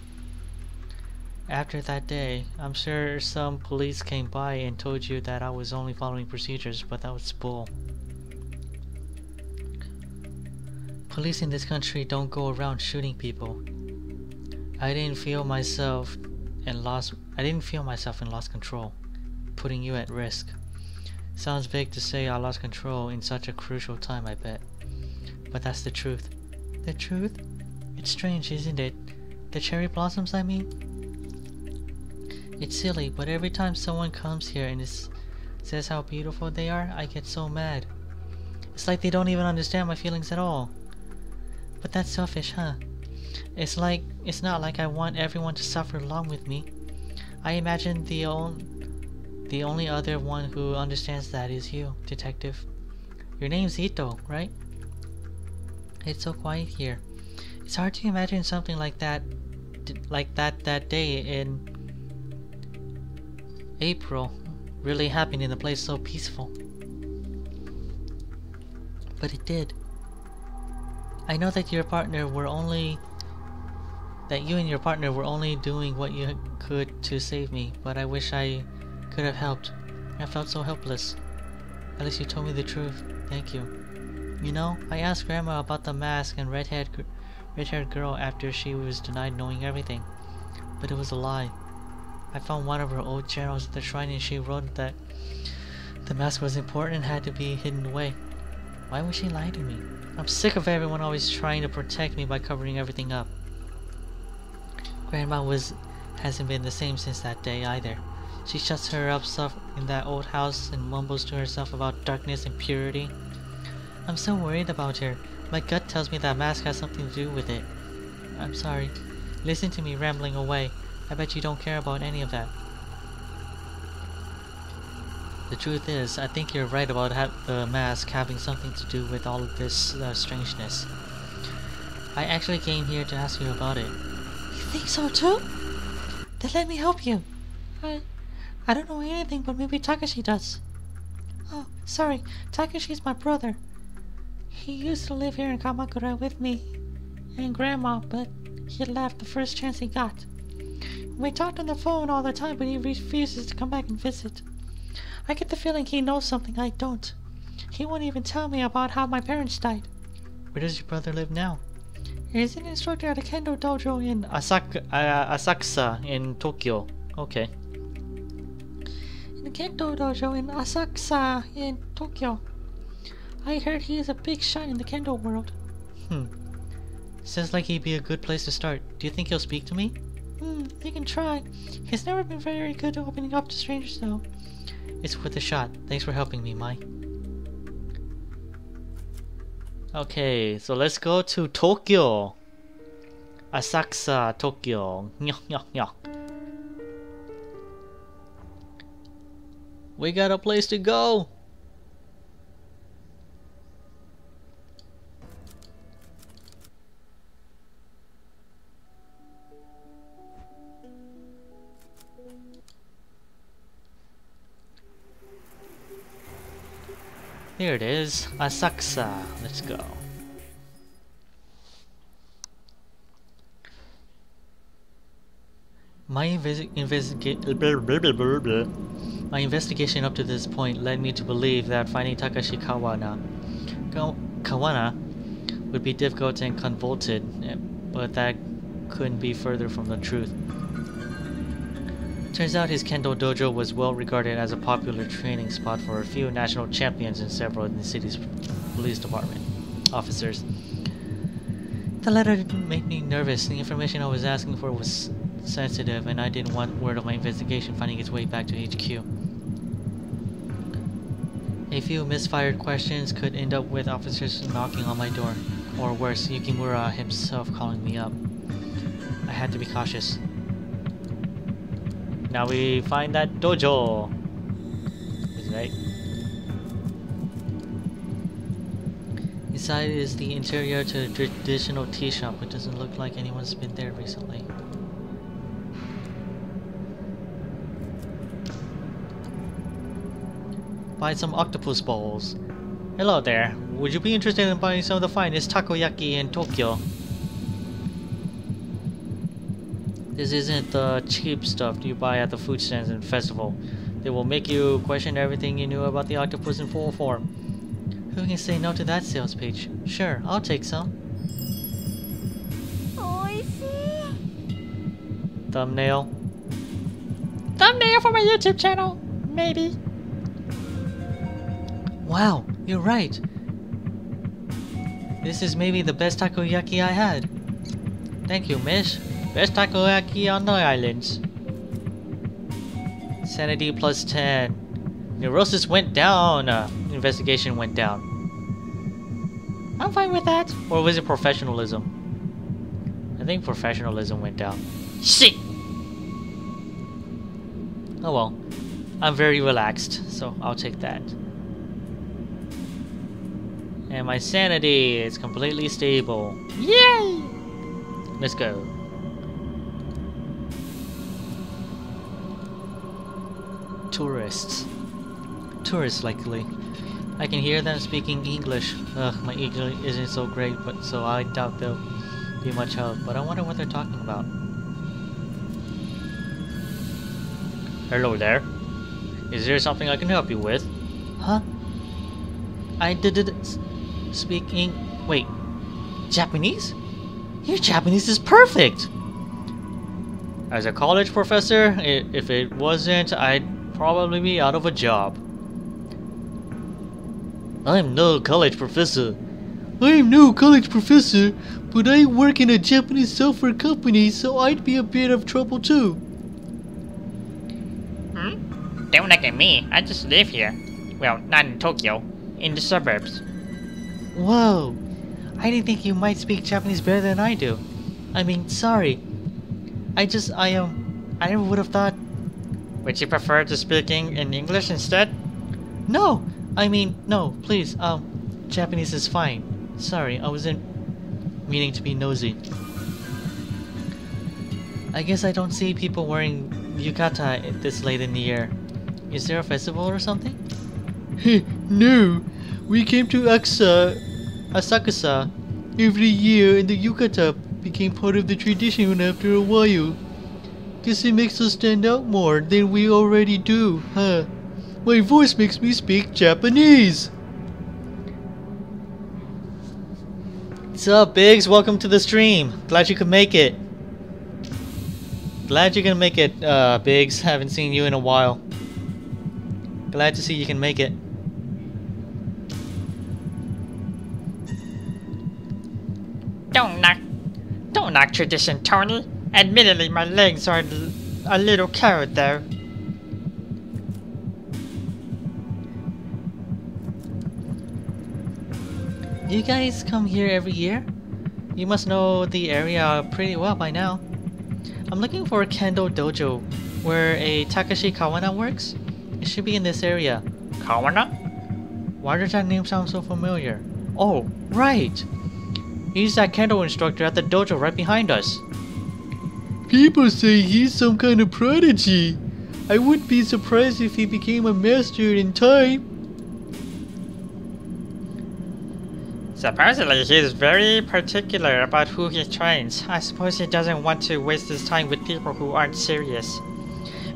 After that day, I'm sure some police came by and told you that I was only following procedures, but that was bull. Police in this country don't go around shooting people. I didn't feel myself and lost control, putting you at risk. Sounds big to say I lost control in such a crucial time, I bet. But that's the truth. The truth? It's strange, isn't it? The cherry blossoms, I mean? It's silly, but every time someone comes here and says how beautiful they are, I get so mad. It's like they don't even understand my feelings at all. But that's selfish, huh? It's not like I want everyone to suffer along with me. I imagine the only other one who understands that is you, detective. Your name's Ito, right? It's so quiet here. It's hard to imagine something like that day in April really happened in a place so peaceful. But it did. I know that you and your partner were only doing what you could to save me, but I wish I could have helped. I felt so helpless. At least you told me the truth. Thank you. You know, I asked Grandma about the mask and red-haired girl after she was denied knowing everything, but it was a lie. I found one of her old journals at the shrine and she wrote that the mask was important and had to be hidden away. Why would she lie to me? I'm sick of everyone always trying to protect me by covering everything up. Grandma hasn't been the same since that day either. She shuts her up in that old house and mumbles to herself about darkness and purity. I'm so worried about her. My gut tells me that mask has something to do with it. I'm sorry. Listen to me rambling away. I bet you don't care about any of that. The truth is, I think you're right about the mask having something to do with all of this strangeness. I actually came here to ask you about it. You think so too? Then let me help you. I don't know anything, but maybe Takashi does. Oh, sorry. Takashi's my brother. He used to live here in Kamakura with me and Grandma, but he left the first chance he got. We talked on the phone all the time, but he refuses to come back and visit. I get the feeling he knows something I don't. He won't even tell me about how my parents died. Where does your brother live now? He's an instructor at a kendo dojo in Asakusa in Tokyo. Okay. In the kendo dojo in Asakusa in Tokyo. I heard he is a big shot in the kendo world. Sounds like he'd be a good place to start. Do you think he'll speak to me? You can try. He's never been very good at opening up to strangers though. It's worth a shot. Thanks for helping me, Mai. Okay, so let's go to Tokyo. Asakusa, Tokyo. We got a place to go. Here it is, Asakusa. Let's go. My investigation up to this point led me to believe that finding Takashi Kawana would be difficult and convoluted, but that couldn't be further from the truth. Turns out his kendo dojo was well regarded as a popular training spot for a few national champions and several in the city's police department officers. The letter made me nervous. The information I was asking for was sensitive, and I didn't want word of my investigation finding its way back to HQ. A few misfired questions could end up with officers knocking on my door, or worse, Yukimura himself calling me up. I had to be cautious. Now we find that dojo. Is it right? Inside is the interior to a traditional tea shop. It doesn't look like anyone's been there recently. Buy some octopus balls. Hello there. Would you be interested in buying some of the finest takoyaki in Tokyo? This isn't the cheap stuff you buy at the food stands and festival. They will make you question everything you knew about the octopus in full form. Who can say no to that sales page? Sure, I'll take some. Oishii. Thumbnail. Thumbnail for my YouTube channel. Maybe. Wow, you're right. This is maybe the best takoyaki I had. Thank you, miss. Best takoyaki on the islands. Sanity plus 10. Neurosis went down. Investigation went down. I'm fine with that. Or was it professionalism? I think professionalism went down. Shit! Oh well. I'm very relaxed, so I'll take that. And my sanity is completely stable. Yay! Let's go. Tourists. Tourists, likely. I can hear them speaking English. Ugh, my English isn't so great, but so I doubt they'll be much help. But I wonder what they're talking about. Hello there. Is there something I can help you with? Huh? I did speaking. Wait, Japanese? Your Japanese is perfect! As a college professor, if it wasn't, I'd probably be out of a job. I'm no college professor. I am no college professor, but I work in a Japanese software company, so I'd be a bit of trouble too. Don't look at me. I just live here. Well, not in Tokyo. In the suburbs. Whoa! I didn't think you might speak Japanese better than I do. I mean, sorry. I never would have thought. Would you prefer to speaking in English instead? No! I mean, no, please, Japanese is fine. Sorry, I wasn't meaning to be nosy. I guess I don't see people wearing yukata this late in the year. Is there a festival or something? No! We came to Asakusa every year, and the yukata became part of the tradition after a while. Guess it makes us stand out more than we already do, huh? My voice makes me speak Japanese! What's up, Biggs? Welcome to the stream. Glad you could make it. Glad you can make it, Biggs. Haven't seen you in a while. Glad to see you can make it. Don't knock tradition, Tony. Admittedly, my legs are a little cold, though. You guys come here every year? You must know the area pretty well by now. I'm looking for a Kendo dojo where a Takashi Kawana works. It should be in this area. Kawana? Why does that name sound so familiar? Oh, right! He's that Kendo instructor at the dojo right behind us. People say he's some kind of prodigy. I wouldn't be surprised if he became a master in time. Supposedly, he's very particular about who he trains. I suppose he doesn't want to waste his time with people who aren't serious.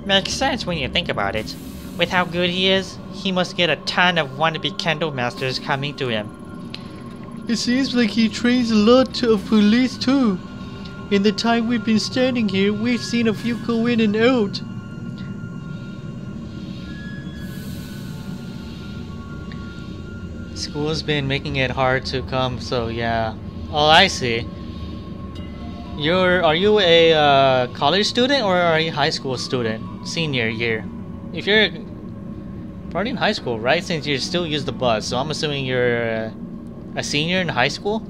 Makes sense when you think about it. With how good he is, he must get a ton of wannabe Kendo masters coming to him. It seems like he trains a lot of police too. In the time we've been standing here, we've seen a few go in and out. School's been making it hard to come, so yeah. Oh, I see. Are you a college student or are you a high school student? Senior year. If you're probably in high school, right? Since you still use the bus, so I'm assuming you're a senior in high school?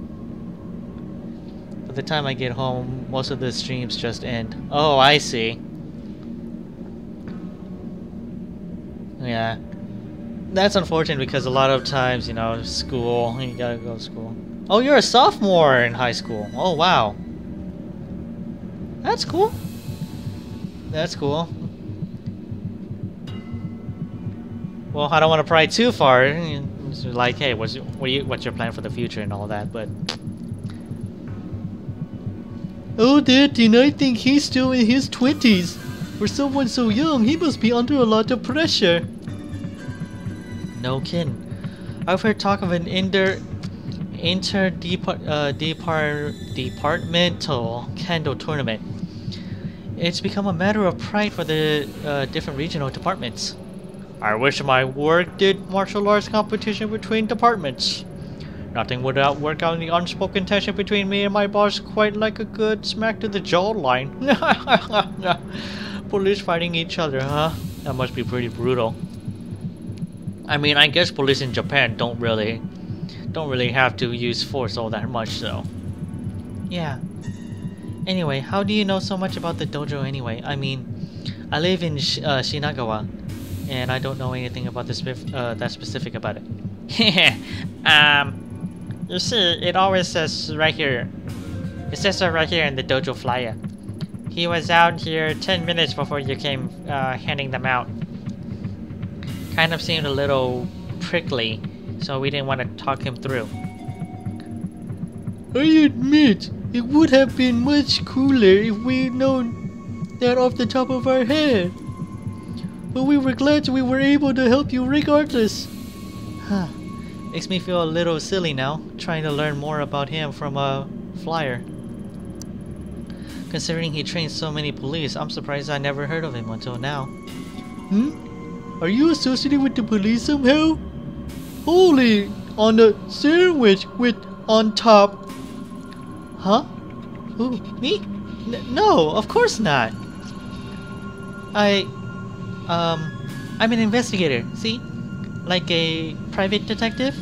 By the time I get home, most of the streams just end. Oh, I see. Yeah. That's unfortunate because a lot of times, you know, school, you gotta go to school. Oh, you're a sophomore in high school. Oh, wow. That's cool. That's cool. Well, I don't want to pry too far. It's like, hey, what's your plan for the future and all that, but... Oh, Dad, and I think he's still in his 20s. For someone so young, he must be under a lot of pressure. No kidding. I've heard talk of an departmental Kendo tournament. It's become a matter of pride for the different regional departments. I wish my work did martial arts competition between departments. Nothing would outwork out the unspoken tension between me and my boss quite like a good smack to the jawline. Police fighting each other, huh? That must be pretty brutal. I mean, I guess police in Japan don't really have to use force all that much, so. Yeah. Anyway, how do you know so much about the dojo anyway? I mean, I live in Shinagawa, and I don't know anything about that specific about it. You see, it always says right here. It says so right here in the dojo flyer. He was out here 10 minutes before you came handing them out. Kind of seemed a little prickly, so we didn't want to talk him through. I admit, it would have been much cooler if we'd known that off the top of our head. But we were glad we were able to help you regardless. Huh. Makes me feel a little silly now, trying to learn more about him from a flyer. Considering he trains so many police, I'm surprised I never heard of him until now. Are you associated with the police somehow? Holy, on a sandwich with on top. Huh? Who, me? No, of course not. I'm an investigator, see? Like a private detective?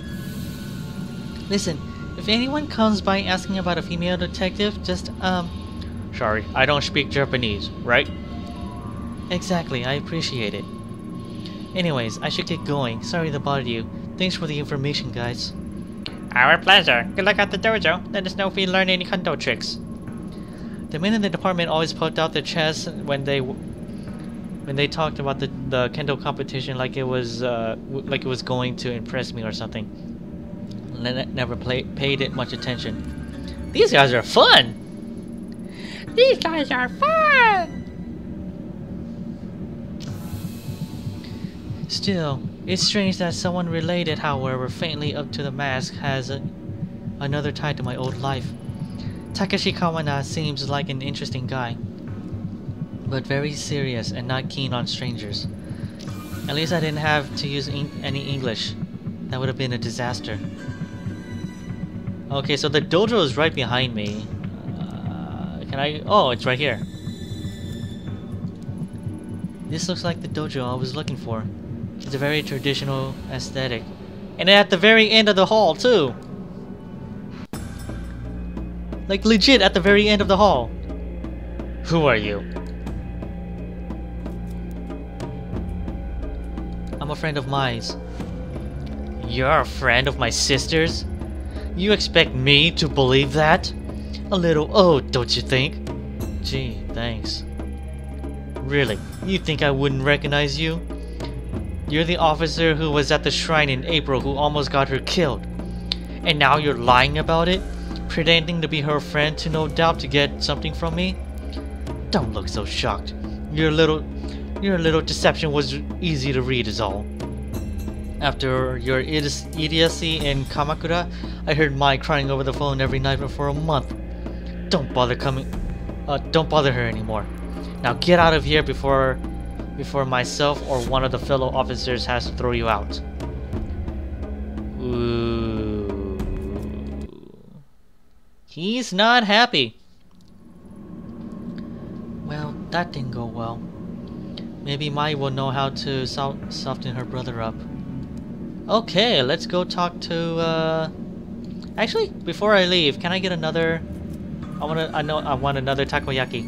Listen, if anyone comes by asking about a female detective, just, Sorry, I don't speak Japanese, right? Exactly, I appreciate it. Anyways, I should get going. Sorry to bother you. Thanks for the information, guys. Our pleasure. Good luck at the dojo. Let us know if we learn any Kendo tricks. The men in the department always poked out their chests when they talked about the Kendo competition like it was going to impress me or something. Never paid it much attention. These guys are fun! These guys are fun! Still, it's strange that someone related, however faintly up to the mask, has another tie to my old life. Takeshi Kawana seems like an interesting guy, but very serious and not keen on strangers. At least I didn't have to use any English. That would have been a disaster. Okay, so the dojo is right behind me. Can I? Oh, it's right here. This looks like the dojo I was looking for. It's a very traditional aesthetic. And at the very end of the hall, too! Like legit at the very end of the hall. Who are you? I'm a friend of Mai's. You're a friend of my sister's? You expect me to believe that? A little odd, don't you think? Gee, thanks. Really, you think I wouldn't recognize you? You're the officer who was at the shrine in April who almost got her killed. And now you're lying about it? Pretending to be her friend to no doubt to get something from me? Don't look so shocked. Your little deception was easy to read is all. After your idiocy in Kamakura, I heard Mai crying over the phone every night for a month. Don't bother her anymore. Now get out of here before myself or one of the fellow officers has to throw you out. Ooh. He's not happy. Well, that didn't go well. Maybe Mai will know how to soften her brother up. Okay, let's go talk to, Actually, before I leave, can I get another... I want another takoyaki.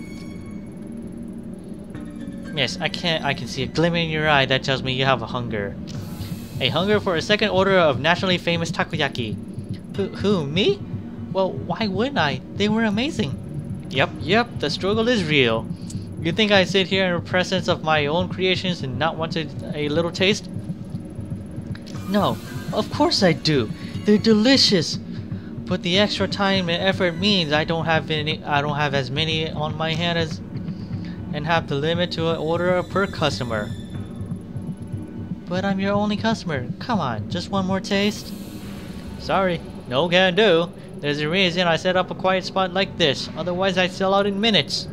Yes, I can see a glimmer in your eye that tells me you have a hunger. A hunger for a second order of nationally famous takoyaki. Who, me? Well, why wouldn't I? They were amazing. Yep, the struggle is real. You think I sit here in the presence of my own creations and not want a little taste? No, of course I do. They're delicious. But the extra time and effort means I don't have as many on my hand and have to limit to an order per customer. But I'm your only customer. Come on, just one more taste? Sorry, no can do. There's a reason I set up a quiet spot like this, otherwise I'd sell out in minutes.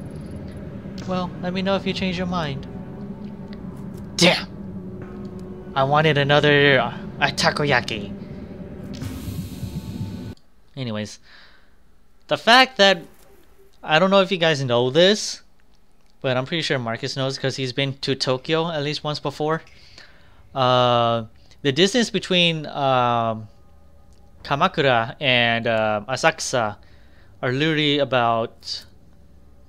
Well, let me know if you change your mind. Damn! I wanted another takoyaki. Anyways, the fact that I don't know if you guys know this, but I'm pretty sure Marcus knows because he's been to Tokyo at least once before. The distance between Kamakura and Asakusa are literally about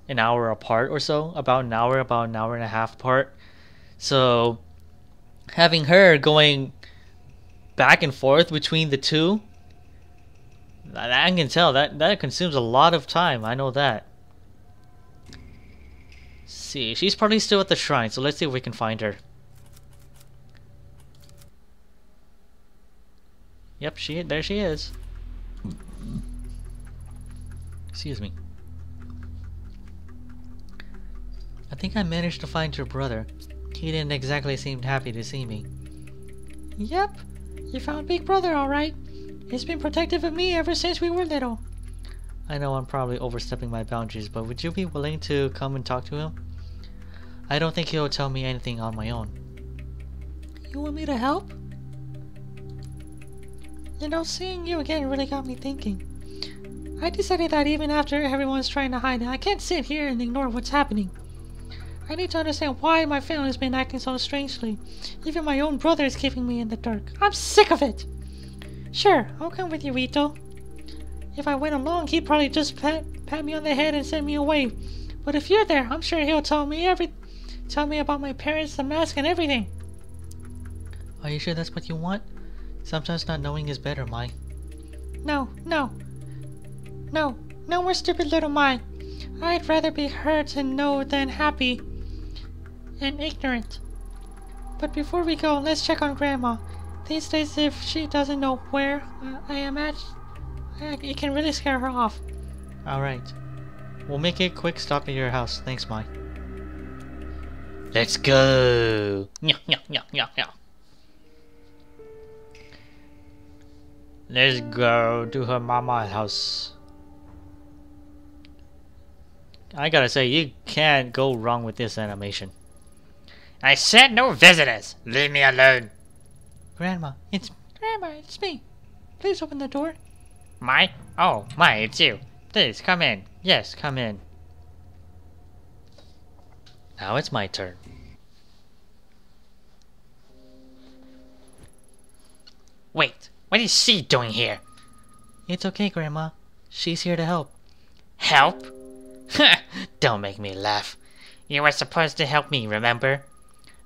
an hour apart or so. About an hour and a half apart. So having her going back and forth between the two, I can tell that consumes a lot of time. I know that. See, she's probably still at the shrine, so let's see if we can find her. Yep, there she is. Excuse me. I think I managed to find your brother. He didn't exactly seem happy to see me. Yep, you found Big Brother alright. He's been protective of me ever since we were little. I know I'm probably overstepping my boundaries, but would you be willing to come and talk to him? I don't think he'll tell me anything on my own. You want me to help? You know, seeing you again really got me thinking. I decided that even after everyone's trying to hide it, I can't sit here and ignore what's happening. I need to understand why my family's been acting so strangely. Even my own brother is keeping me in the dark. I'm sick of it! Sure, I'll come with you, Ito. If I went along, he'd probably just pat me on the head and send me away. But if you're there, I'm sure he'll tell me about my parents, the mask, and everything. Are you sure that's what you want? Sometimes not knowing is better, Mai. No more stupid little Mai. I'd rather be hurt and know than happy and ignorant. But before we go, let's check on Grandma. These days, if she doesn't know where I am at, it can really scare her off. Alright. We'll make a quick stop at your house. Thanks, Mai. Let's go! Let's go to her mama's house. I gotta say, you can't go wrong with this animation. I said no visitors! Leave me alone! Grandma, it's me. Please open the door. Mai? Oh, Mai, it's you. Please, come in. Yes, come in. Now it's my turn. Wait, what is she doing here? It's okay, Grandma. She's here to help. Help? Don't make me laugh. You were supposed to help me, remember?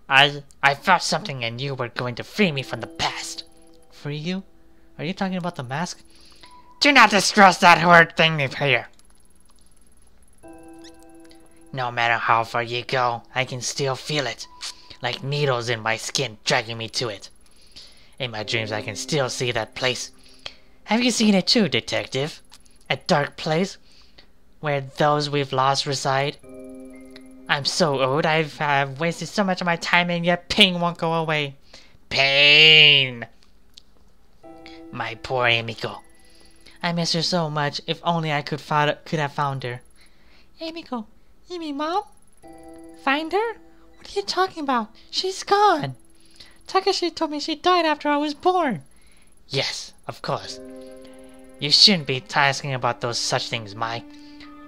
I felt something and you were going to free me from the past. Free you? Are you talking about the mask? Do not distrust that horrid thing here. No matter how far you go, I can still feel it. Like needles in my skin dragging me to it. In my dreams I can still see that place. Have you seen it too, detective? A dark place where those we've lost reside? I'm so old, I've wasted so much of my time and yet pain won't go away. Pain! My poor Emiko. I miss her so much. If only I could have found her. Emiko, you mean Mom? Find her? What are you talking about? She's gone. Takashi told me she died after I was born. Yes, of course. You shouldn't be asking about those such things, Mai.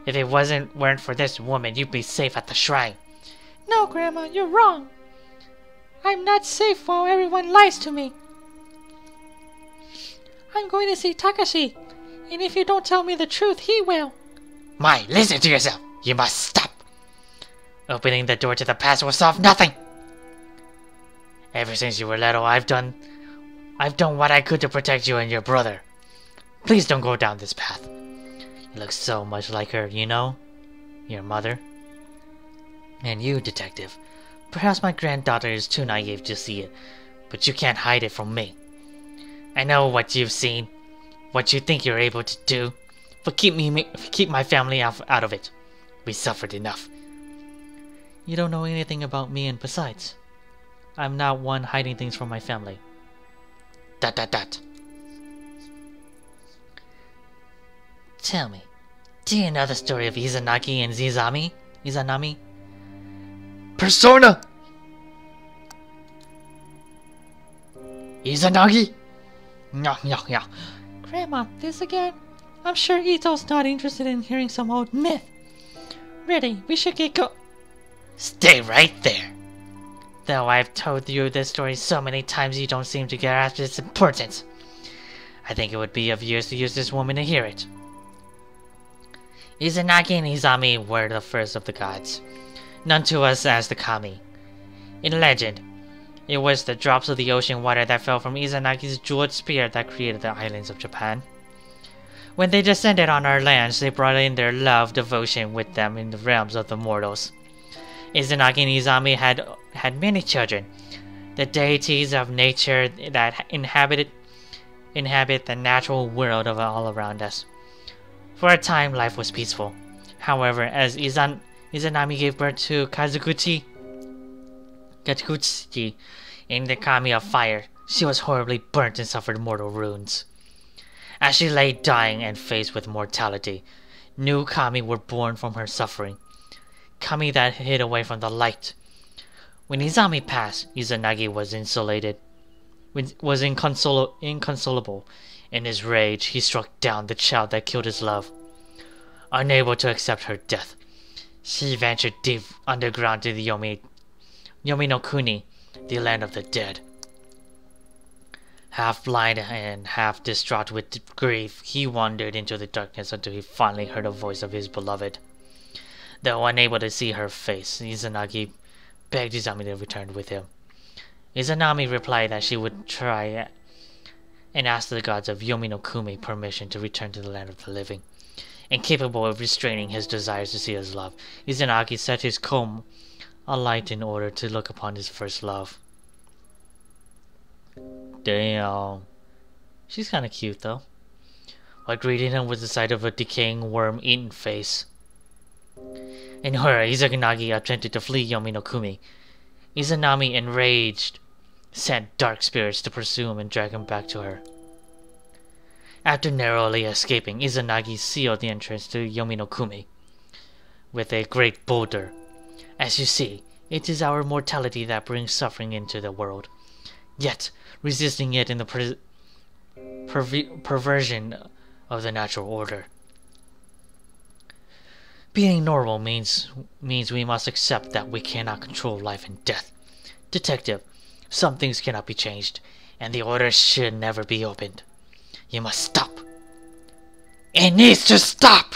If it weren't for this woman, you'd be safe at the shrine. No, Grandma, you're wrong. I'm not safe while everyone lies to me. I'm going to see Takashi, and if you don't tell me the truth, he will. Mai, listen to yourself. You must stop. Opening the door to the past will solve nothing. Ever since you were little, I've done what I could to protect you and your brother. Please don't go down this path. You look so much like her, you know? Your mother. And you, detective. Perhaps my granddaughter is too naive to see it, but you can't hide it from me. I know what you've seen, what you think you're able to do, but keep my family out of it. We suffered enough. You don't know anything about me, and besides, I'm not one hiding things from my family. ... Tell me, do you know the story of Izanagi and Izanami? Persona! Izanagi? No. Grandma, this again? I'm sure Ito's not interested in hearing some old myth. Really, we should get go- Stay right there. Though I've told you this story so many times, you don't seem to grasp its importance. I think it would be of use to use this woman to hear it. Izanagi and Izami were the first of the gods, known to us as the kami. In legend, it was the drops of the ocean water that fell from Izanagi's jeweled spear that created the islands of Japan. When they descended on our lands, they brought in their love devotion with them in the realms of the mortals. Izanagi and Izami had many children, the deities of nature that inhabit the natural world of all around us. For a time, life was peaceful. However, as Izanami gave birth to Kazuguchi in the kami of fire, she was horribly burnt and suffered mortal wounds. As she lay dying and faced with mortality, new kami were born from her suffering, kami that hid away from the light. When Izami passed, Izanagi was inconsolable. In his rage, he struck down the child that killed his love. Unable to accept her death, she ventured deep underground to the Yomi no Kuni, the land of the dead. Half blind and half distraught with grief, he wandered into the darkness until he finally heard the voice of his beloved. Though unable to see her face, Izanagi begged Izami to return with him. Izanami replied that she would try and asked the gods of Yomi no Kuni permission to return to the land of the living. Incapable of restraining his desires to see his love, Izanagi set his comb alight in order to look upon his first love. Damn. She's kinda cute though. What greeted him was the sight of a decaying worm-eaten face. In horror, Izanagi attempted to flee Yomi no Kuni. Izanami, enraged, sent dark spirits to pursue him and drag him back to her. After narrowly escaping, Izanagi sealed the entrance to Yomi no Kuni with a great boulder. As you see, it is our mortality that brings suffering into the world, yet resisting it in the perversion of the natural order. Being normal means we must accept that we cannot control life and death. Detective, some things cannot be changed, and the order should never be opened. You must stop. It needs to stop!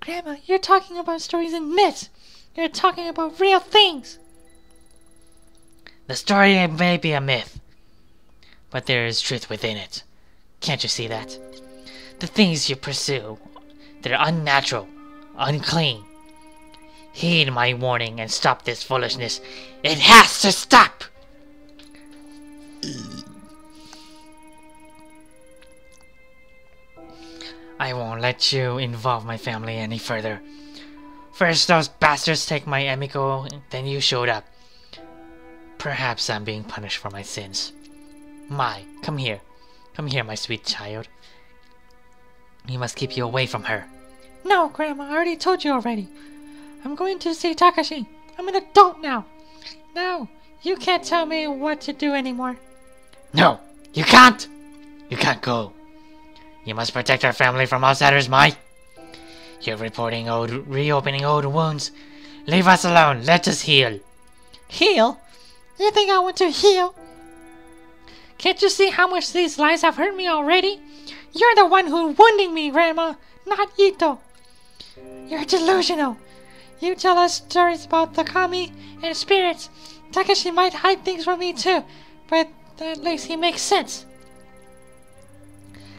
Grandma, you're talking about stories and myths. You're talking about real things. The story may be a myth, but there is truth within it. Can't you see that? The things you pursue, they're unnatural, unclean. Heed my warning and stop this foolishness. It has to stop! I won't let you involve my family any further. First those bastards take my Emiko, then you showed up. Perhaps I'm being punished for my sins. Mai, come here. Come here, my sweet child. You must keep you away from her. No, Grandma, I already told you already. I'm going to see Takashi. I'm an adult now. No, you can't tell me what to do anymore. No, you can't! You can't go. You must protect our family from outsiders, Mai. You're reopening old wounds. Leave us alone. Let us heal. Heal? You think I want to heal? Can't you see how much these lies have hurt me already? You're the one who's wounding me, Grandma, not Ito. You're delusional. You tell us stories about the kami and spirits. Takashi might hide things from me too, but at least he makes sense.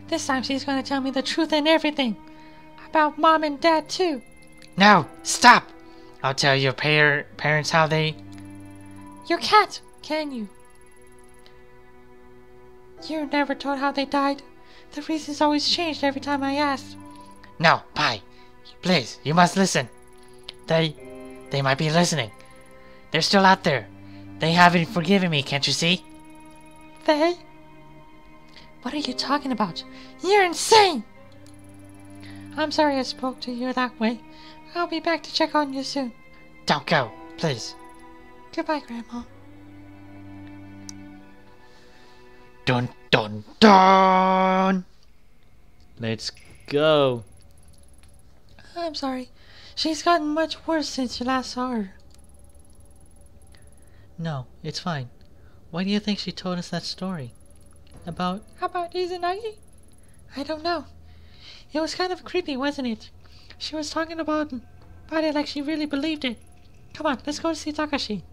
This time she's going to tell me the truth and everything. About Mom and Dad too. No, stop! I'll tell your parents how they... You can't, can you? You never told how they died. The reasons always changed every time I asked. No, Pai. Please, you must listen. They might be listening. They're still out there. They haven't forgiven me, can't you see? They? What are you talking about? You're insane! I'm sorry I spoke to you that way. I'll be back to check on you soon. Don't go, please. Goodbye, Grandma. Dun dun dun! Let's go. I'm sorry. She's gotten much worse since you last saw her. No, it's fine. Why do you think she told us that story? About Izanagi? I don't know. It was kind of creepy, wasn't it? She was talking about it like she really believed it. Come on, let's go see Takashi.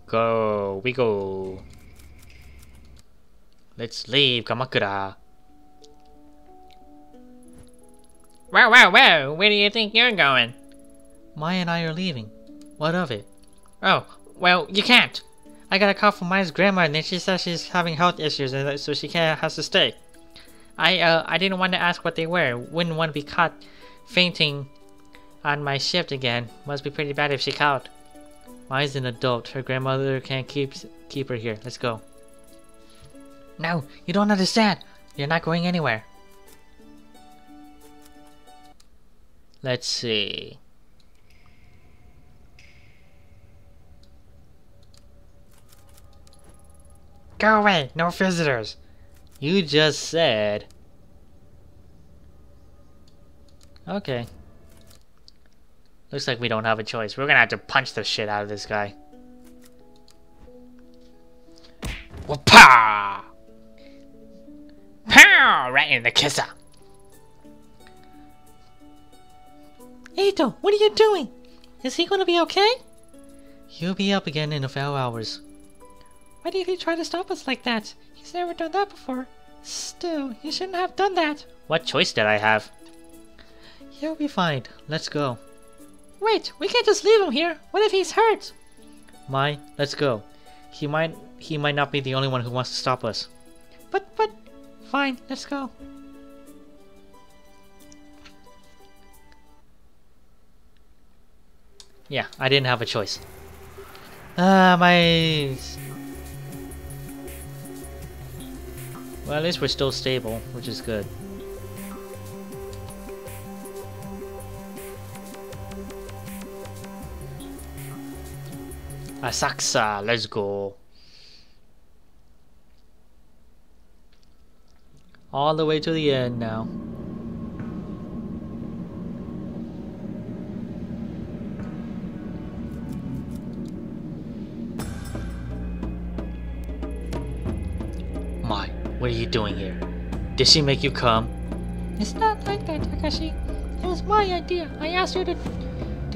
Go, we go. Let's leave Kamakura. Whoa, where do you think you're going? Mai and I are leaving. What of it? Oh, well, you can't. I got a call from Mai's grandma and then she says she's having health issues and so she has to stay. I didn't want to ask what they were. Wouldn't want to be caught fainting on my shift again. Must be pretty bad if she caught. Mai's an adult. Her grandmother can't keep her here. Let's go. No, you don't understand. You're not going anywhere. Let's see. Go away, no visitors. You just said... Okay. Looks like we don't have a choice. We're gonna have to punch the shit out of this guy. Whoop-pa! Pow! Right in the kisser. Ito, what are you doing? Is he gonna be okay? He'll be up again in a few hours. Why did he try to stop us like that? He's never done that before. Still, you shouldn't have done that. What choice did I have? He'll be fine. Let's go. Wait, we can't just leave him here. What if he's hurt? Mai, let's go. He might not be the only one who wants to stop us. But, fine, let's go. Yeah, I didn't have a choice. My... Well, at least we're still stable, which is good. Asakusa, let's go. All the way to the end now. Mai, what are you doing here? Did she make you come? It's not like that, Takashi. It was my idea. I asked her to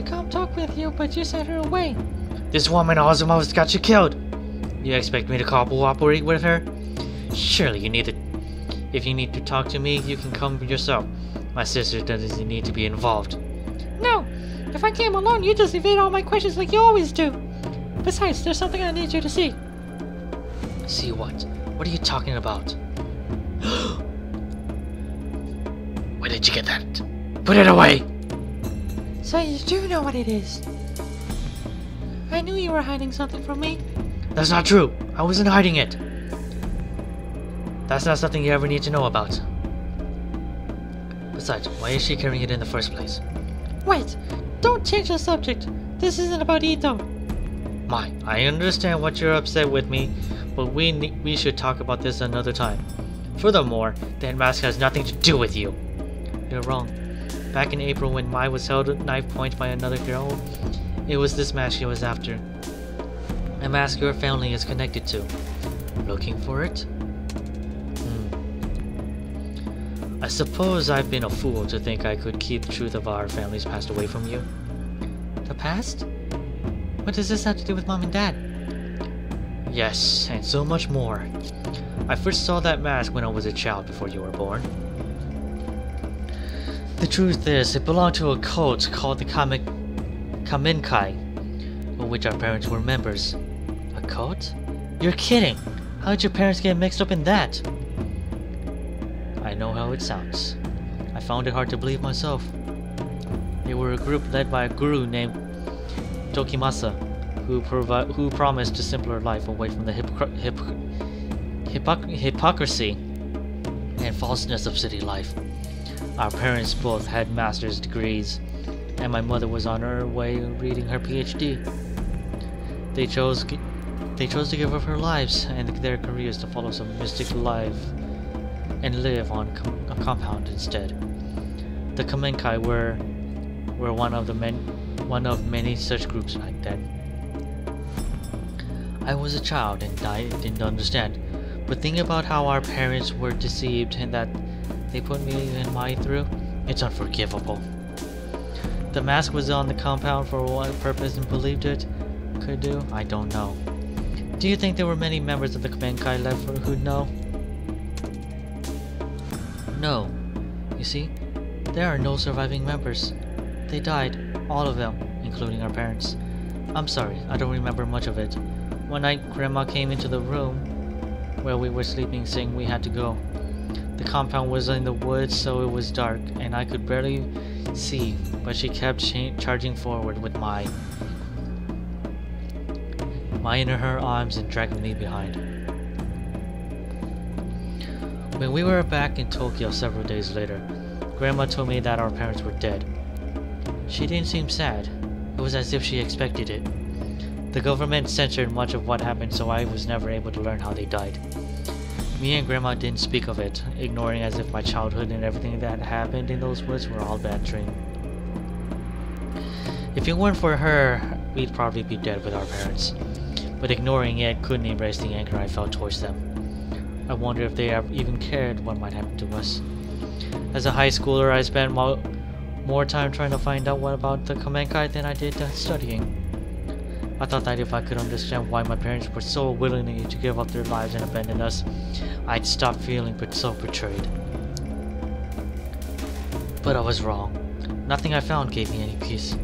come talk with you, but you sent her away. This woman almost got you killed. You expect me to cooperate with her? Surely you need to... If you need to talk to me, you can come yourself. My sister doesn't need to be involved. No! If I came alone, you'd just evade all my questions like you always do. Besides, there's something I need you to see. See what? What are you talking about? Where did you get that? Put it away! So you do know what it is. I knew you were hiding something from me. That's not true. I wasn't hiding it. That's not something you ever need to know about. Besides, why is she carrying it in the first place? Wait! Don't change the subject. This isn't about Ito. I understand what you're upset with me, but we should talk about this another time. Furthermore, that mask has nothing to do with you. You're wrong. Back in April when Mai was held at knife point by another girl, it was this mask she was after. A mask your family is connected to. Looking for it? I suppose I've been a fool to think I could keep the truth of our family's past away from you. The past? What does this have to do with Mom and Dad? Yes, and so much more. I first saw that mask when I was a child before you were born. The truth is, it belonged to a cult called the Kamenkai, of which our parents were members. A cult? You're kidding! How did your parents get mixed up in that? I know how it sounds. I found it hard to believe myself. They were a group led by a guru named Tokimasa, who promised a simpler life away from the hypocrisy and falseness of city life. Our parents both had master's degrees, and my mother was on her way reading her PhD. They chose to give up her lives and their careers to follow some mystic life and live on a compound instead. The Kamenkai were one of many such groups back then. I was a child and I didn't understand, but thinking about how our parents were deceived and that they put me and Mai through, it's unforgivable. The mask was on the compound for what purpose and believed it could do, I don't know. Do you think there were many members of the Kamenkai left who'd know? No. You see, there are no surviving members. They died, all of them, including our parents. I'm sorry, I don't remember much of it. One night, Grandma came into the room where we were sleeping, saying we had to go. The compound was in the woods, so it was dark, and I could barely see, but she kept charging forward with Mai in her arms and dragging me behind. When we were back in Tokyo several days later, Grandma told me that our parents were dead. She didn't seem sad. It was as if she expected it. The government censored much of what happened, so I was never able to learn how they died. Me and Grandma didn't speak of it, ignoring as if my childhood and everything that happened in those woods were all a bad dream. If it weren't for her, we'd probably be dead with our parents. But ignoring it couldn't erase the anger I felt towards them. I wonder if they even cared what might happen to us. As a high schooler, I spent more time trying to find out what about the Kamenkai than I did studying. I thought that if I could understand why my parents were so willing to give up their lives and abandon us, I'd stop feeling so betrayed. But I was wrong. Nothing I found gave me any peace.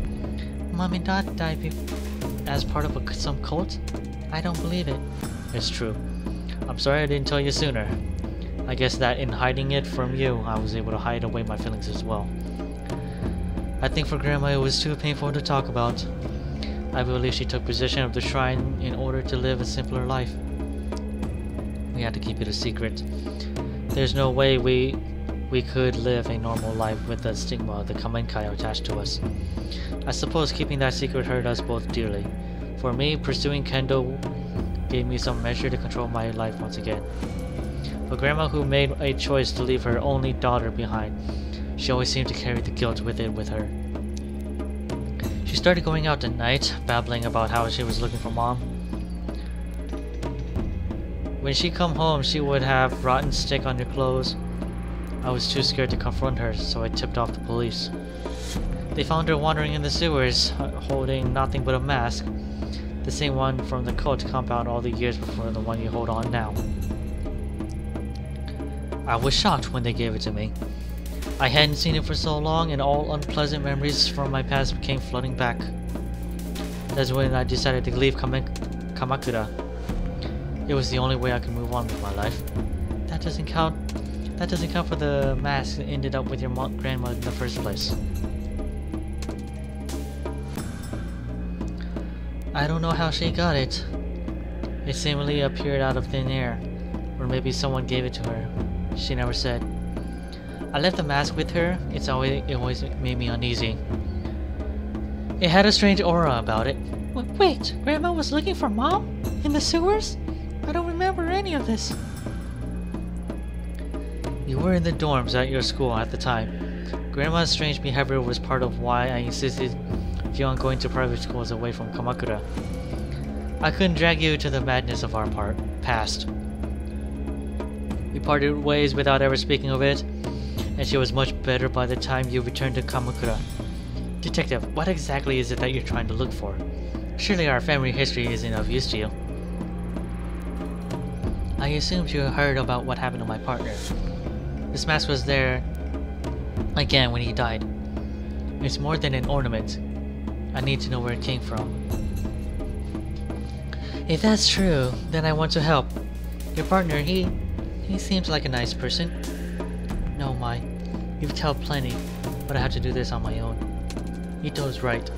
Mom and Dad died as part of some cult? I don't believe it. It's true. I'm sorry I didn't tell you sooner. I guess that in hiding it from you, I was able to hide away my feelings as well. I think for Grandma it was too painful to talk about. I believe she took possession of the shrine in order to live a simpler life. We had to keep it a secret. There's no way we could live a normal life with the stigma of the Kamenkai attached to us. I suppose keeping that secret hurt us both dearly. For me, pursuing Kendo gave me some measure to control my life once again. But Grandma, who made a choice to leave her only daughter behind, she always seemed to carry the guilt with her. She started going out at night, babbling about how she was looking for Mom. When she come home, she would have rotten stick on her clothes. I was too scared to confront her, so I tipped off the police. They found her wandering in the sewers, holding nothing but a mask. The same one from the cult compound all the years before the one you hold on now. I was shocked when they gave it to me. I hadn't seen it for so long, and all unpleasant memories from my past came flooding back. That's when I decided to leave Kamakura. It was the only way I could move on with my life. That doesn't count for the mask that ended up with your grandma in the first place. I don't know how she got it. It seemingly appeared out of thin air, or maybe someone gave it to her. She never said. I left the mask with her. It always made me uneasy. It had a strange aura about it. Wait, Grandma was looking for Mom? In the sewers? I don't remember any of this. You were in the dorms at your school at the time. Grandma's strange behavior was part of why I insisted you on going to private schools away from Kamakura. I couldn't drag you to the madness of our past. We parted ways without ever speaking of it, and she was much better by the time you returned to Kamakura. Detective, what exactly is it that you're trying to look for? Surely our family history isn't of use to you. I assumed you heard about what happened to my partner. This mask was there again when he died. It's more than an ornament. I need to know where it came from. If that's true, then I want to help. Your partner, he seems like a nice person. No, Mai. You've told plenty, but I have to do this on my own. Ito's right.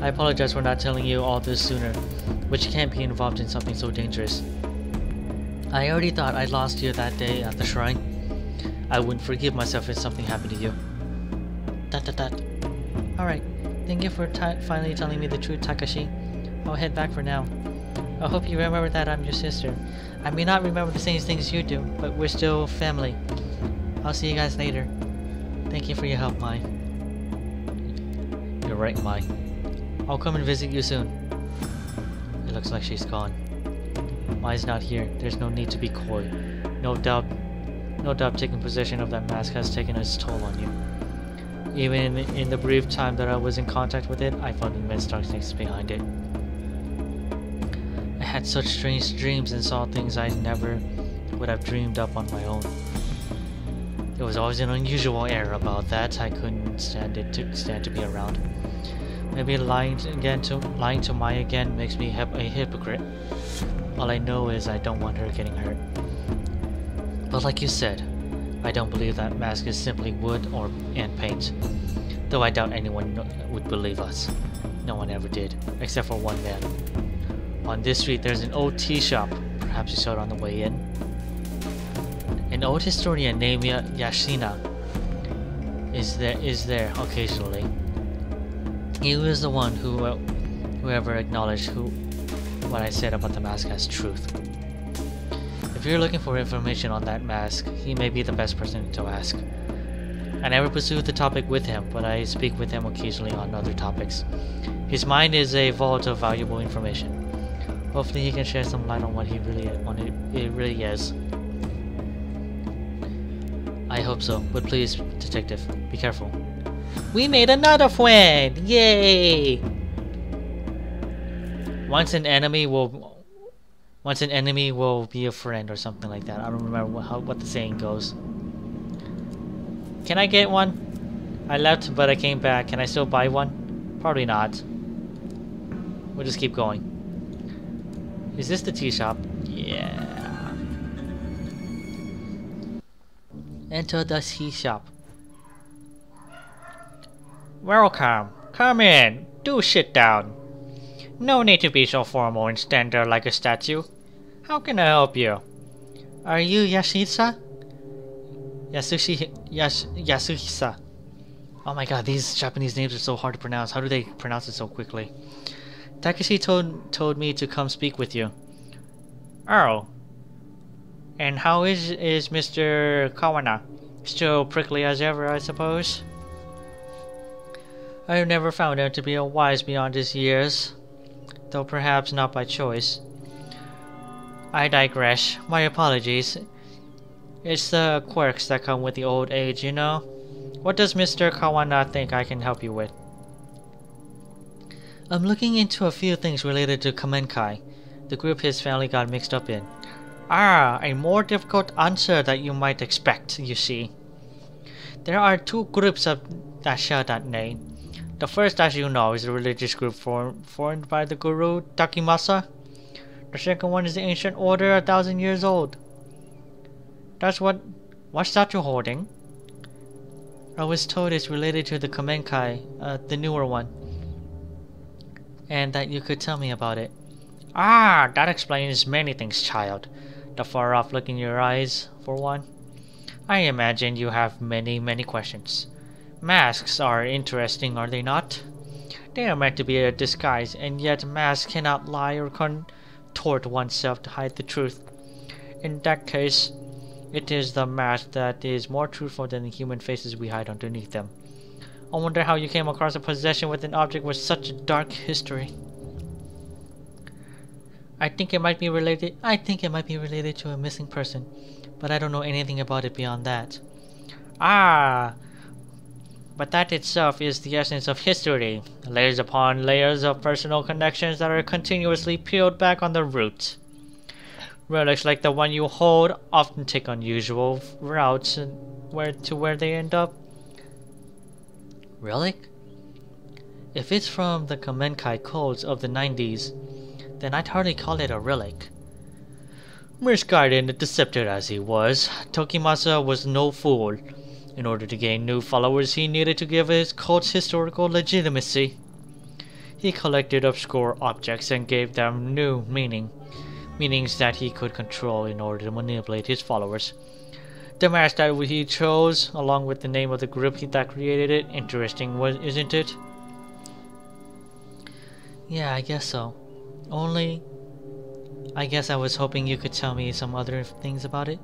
I apologize for not telling you all this sooner, but you can't be involved in something so dangerous. I already thought I'd lost you that day at the shrine. I wouldn't forgive myself if something happened to you. ... Alright, thank you for finally telling me the truth, Takashi. I'll head back for now. I hope you remember that I'm your sister. I may not remember the same things you do, but we're still family. I'll see you guys later. Thank you for your help, Mai. You're right, Mai. I'll come and visit you soon. It looks like she's gone. Mai's not here. There's no need to be coy. No doubt taking possession of that mask has taken its toll on you. Even in the brief time that I was in contact with it, I found immense darkness behind it. I had such strange dreams and saw things I never would have dreamed up on my own. There was always an unusual air about that. I couldn't stand to be around. Maybe lying to Mai again makes me a hypocrite. All I know is I don't want her getting hurt. But like you said, I don't believe that mask is simply wood and paint. Though I doubt anyone would believe us. No one ever did, except for one man. On this street there's an old tea shop. Perhaps you saw it on the way in. An old historian named Yashina is there occasionally. He was the one whoever acknowledged what I said about the mask as truth. If you're looking for information on that mask, he may be the best person to ask. I never pursued the topic with him, but I speak with him occasionally on other topics. His mind is a vault of valuable information. Hopefully he can shed some light on what it really is. I hope so, but please, detective, be careful. We made another friend! Yay! Once an enemy will be a friend or something like that. I don't remember what the saying goes. Can I get one? I left, but I came back. Can I still buy one? Probably not. We'll just keep going. Is this the tea shop? Yeah. Enter the tea shop. Welcome. Come in. Do sit down. No need to be so formal and stand there like a statue. How can I help you? Are you Yashisa? Yasuhisa. Oh my god, these Japanese names are so hard to pronounce. How do they pronounce it so quickly? Takashi told me to come speak with you. Oh. And how is Mr. Kawana? Still prickly as ever, I suppose? I have never found him to be wise beyond his years, though perhaps not by choice. I digress. My apologies. It's the quirks that come with the old age, you know? What does Mr. Kawana think I can help you with? I'm looking into a few things related to Kamenkai, the group his family got mixed up in. Ah, a more difficult answer that you might expect, you see. There are two groups that share that name. The first, as you know, is a religious group formed by the guru Takimasa. The second one is the ancient order 1,000 years old. What's that you're holding? I was told it's related to the Kamenkai, the newer one, and that you could tell me about it. Ah, that explains many things, child. The far-off look in your eyes, for one. I imagine you have many, many questions. Masks are interesting, are they not? They are meant to be a disguise, and yet masks cannot lie or contort oneself to hide the truth. In that case, it is the mask that is more truthful than the human faces we hide underneath them. I wonder how you came across a possession with an object with such a dark history. I think it might be related to a missing person, but I don't know anything about it beyond that. Ah, but that itself is the essence of history, layers upon layers of personal connections that are continuously peeled back on the root. Relics like the one you hold often take unusual routes where they end up. Relic? If it's from the Kamenkai codes of the 90s, then I'd hardly call it a relic. Misguided and deceptive as he was, Tokimasa was no fool. In order to gain new followers, he needed to give his cult's historical legitimacy. He collected obscure objects and gave them new meanings that he could control in order to manipulate his followers. The mask that he chose, along with the name of the group that created it, interesting, isn't it? Yeah, I guess so. Only, I guess I was hoping you could tell me some other things about it.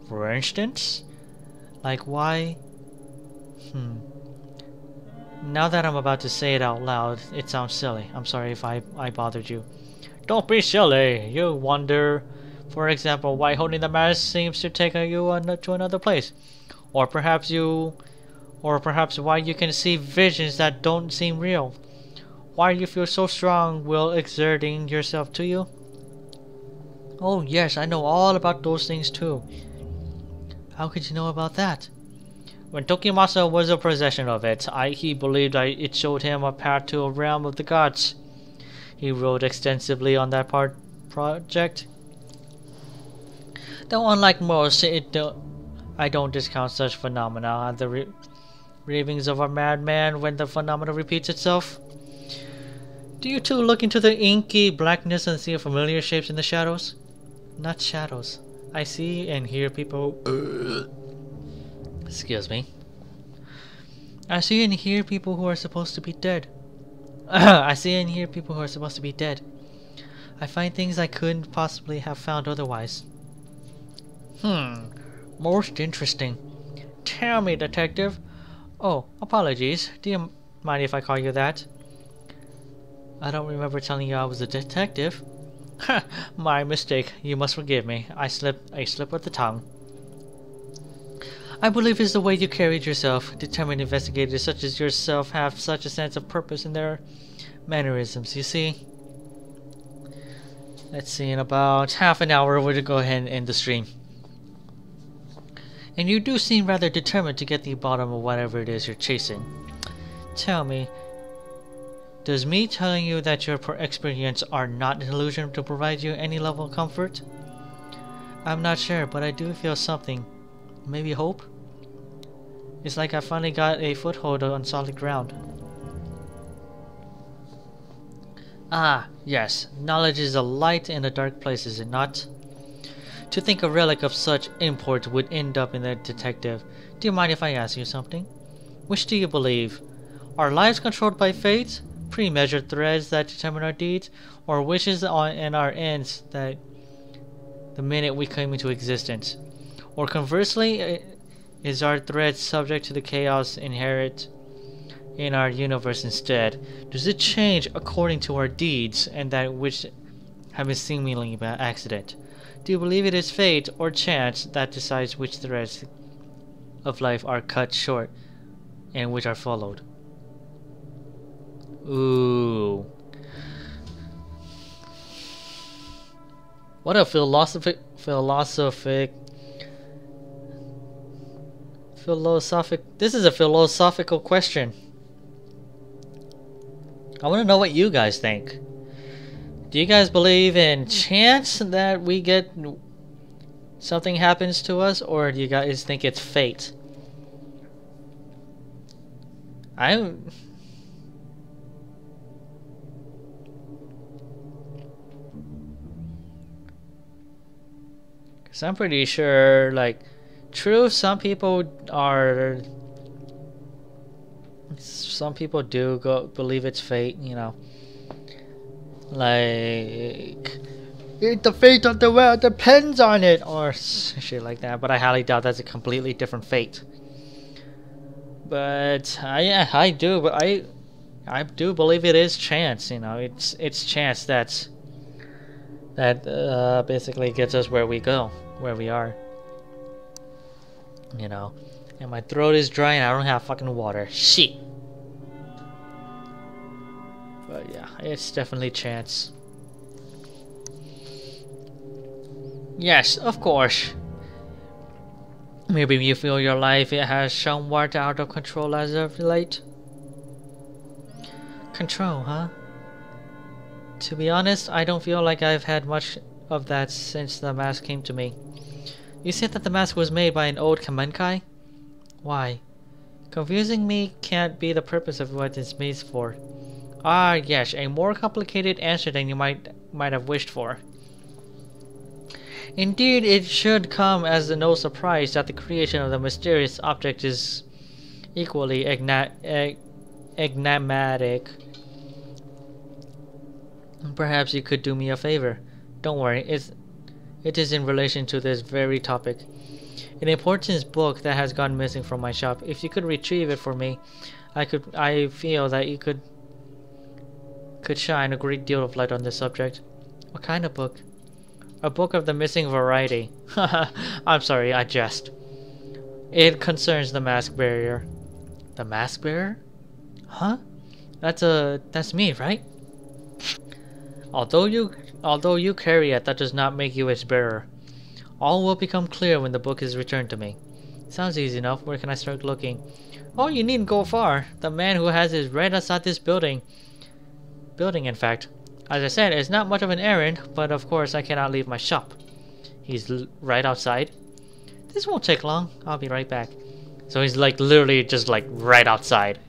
For instance? Like why? Now that I'm about to say it out loud, it sounds silly. I'm sorry if I bothered you. Don't be silly. You wonder, for example, why holding the mask seems to take you to another place. Or perhaps why you can see visions that don't seem real. Why you feel so strong while exerting yourself to you. Oh yes, I know all about those things too. How could you know about that? When Tokimasa was in possession of it, he believed it showed him a path to a realm of the gods. He wrote extensively on that project. Though unlike most, I don't discount such phenomena, the ravings of a madman when the phenomena repeats itself. Do you too look into the inky blackness and see familiar shapes in the shadows? Not shadows. I see and hear people. Excuse me. I see and hear people who are supposed to be dead. I see and hear people who are supposed to be dead. I find things I couldn't possibly have found otherwise. Most interesting. Tell me, detective. Oh, apologies. Do you mind if I call you that? I don't remember telling you I was a detective. My mistake. You must forgive me. I slip with the tongue. I believe it's the way you carried yourself. Determined investigators such as yourself have such a sense of purpose in their mannerisms, you see. Let's see, in about half an hour we'll go ahead and end the stream. And you do seem rather determined to get the bottom of whatever it is you're chasing. Tell me, does me telling you that your experience are not an illusion to provide you any level of comfort? I'm not sure, but I do feel something. Maybe hope? It's like I finally got a foothold on solid ground. Ah, yes. Knowledge is a light in a dark place, is it not? To think a relic of such import would end up in the detective. Do you mind if I ask you something? Which do you believe? Are lives controlled by fate? Pre-measured threads that determine our deeds? Or wishes and our ends that the minute we came into existence? Or conversely, is our thread subject to the chaos inherent in our universe instead? Does it change according to our deeds and that which have been seemingly by accident? Do you believe it is fate or chance that decides which threads of life are cut short and which are followed? Ooh. What a this is a philosophical question. I want to know what you guys think. Do you guys believe in chance that we get something happens to us, or do you guys think it's fate? Cause I'm pretty sure, like, true, some people do believe it's fate, you know. Like, the fate of the world depends on it, or shit like that. But I highly doubt that's a completely different fate. But I do believe it is chance. You know, it's chance that basically gets us where we are. You know, and my throat is dry and I don't have fucking water. Shit. But yeah, it's definitely chance. Yes, of course. Maybe you feel your life has somewhat out of control as of late. Control, huh? To be honest, I don't feel like I've had much of that since the mask came to me. You said that the mask was made by an old Kamenkai? Why? Confusing me can't be the purpose of what it's made for. Ah, yes, a more complicated answer than you might have wished for. Indeed, it should come as no surprise that the creation of the mysterious object is equally enigmatic. Perhaps you could do me a favor. Don't worry, it is in relation to this very topic. An important book that has gone missing from my shop. If you could retrieve it for me, I feel that you could shine a great deal of light on this subject. What kind of book? A book of the missing variety. I'm sorry, I jest. It concerns the mask bearer. The mask bearer? Huh? That's me, right? Although you carry it, that does not make you its bearer. All will become clear when the book is returned to me. Sounds easy enough. Where can I start looking? Oh, you needn't go far. The man who has it is right outside this building. In fact. As I said, it's not much of an errand, but of course I cannot leave my shop. He's right outside. This won't take long. I'll be right back. So he's like literally just like right outside.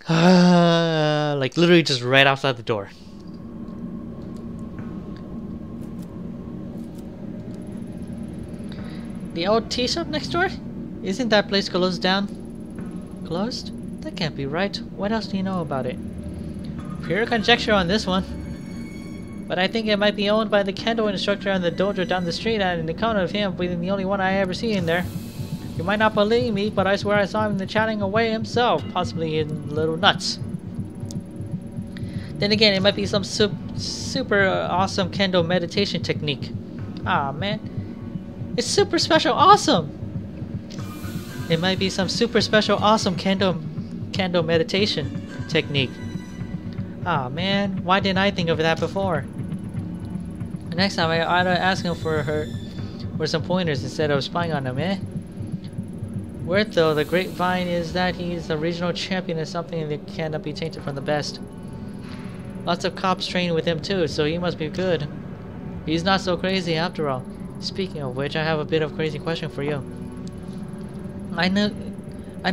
Like literally just right outside the door. The old tea shop next door? Isn't that place closed down? Closed? That can't be right. What else do you know about it? Pure conjecture on this one. But I think it might be owned by the kendo instructor in the dojo down the street, and an account of him being the only one I ever see in there. You might not believe me, but I swear I saw him chatting away himself, possibly in little nuts. Then again, it might be some super awesome kendo meditation technique. Ah, man. It's super special awesome! It might be some super special awesome kendo meditation technique. Ah, man. Why didn't I think of that before? Next time I ought to ask him for some pointers instead of spying on him, eh? Word though, the grapevine is that he's the regional champion of something that cannot be tainted from the best. Lots of cops train with him too, so he must be good. He's not so crazy after all. Speaking of which, I have a bit of a crazy question for you. I know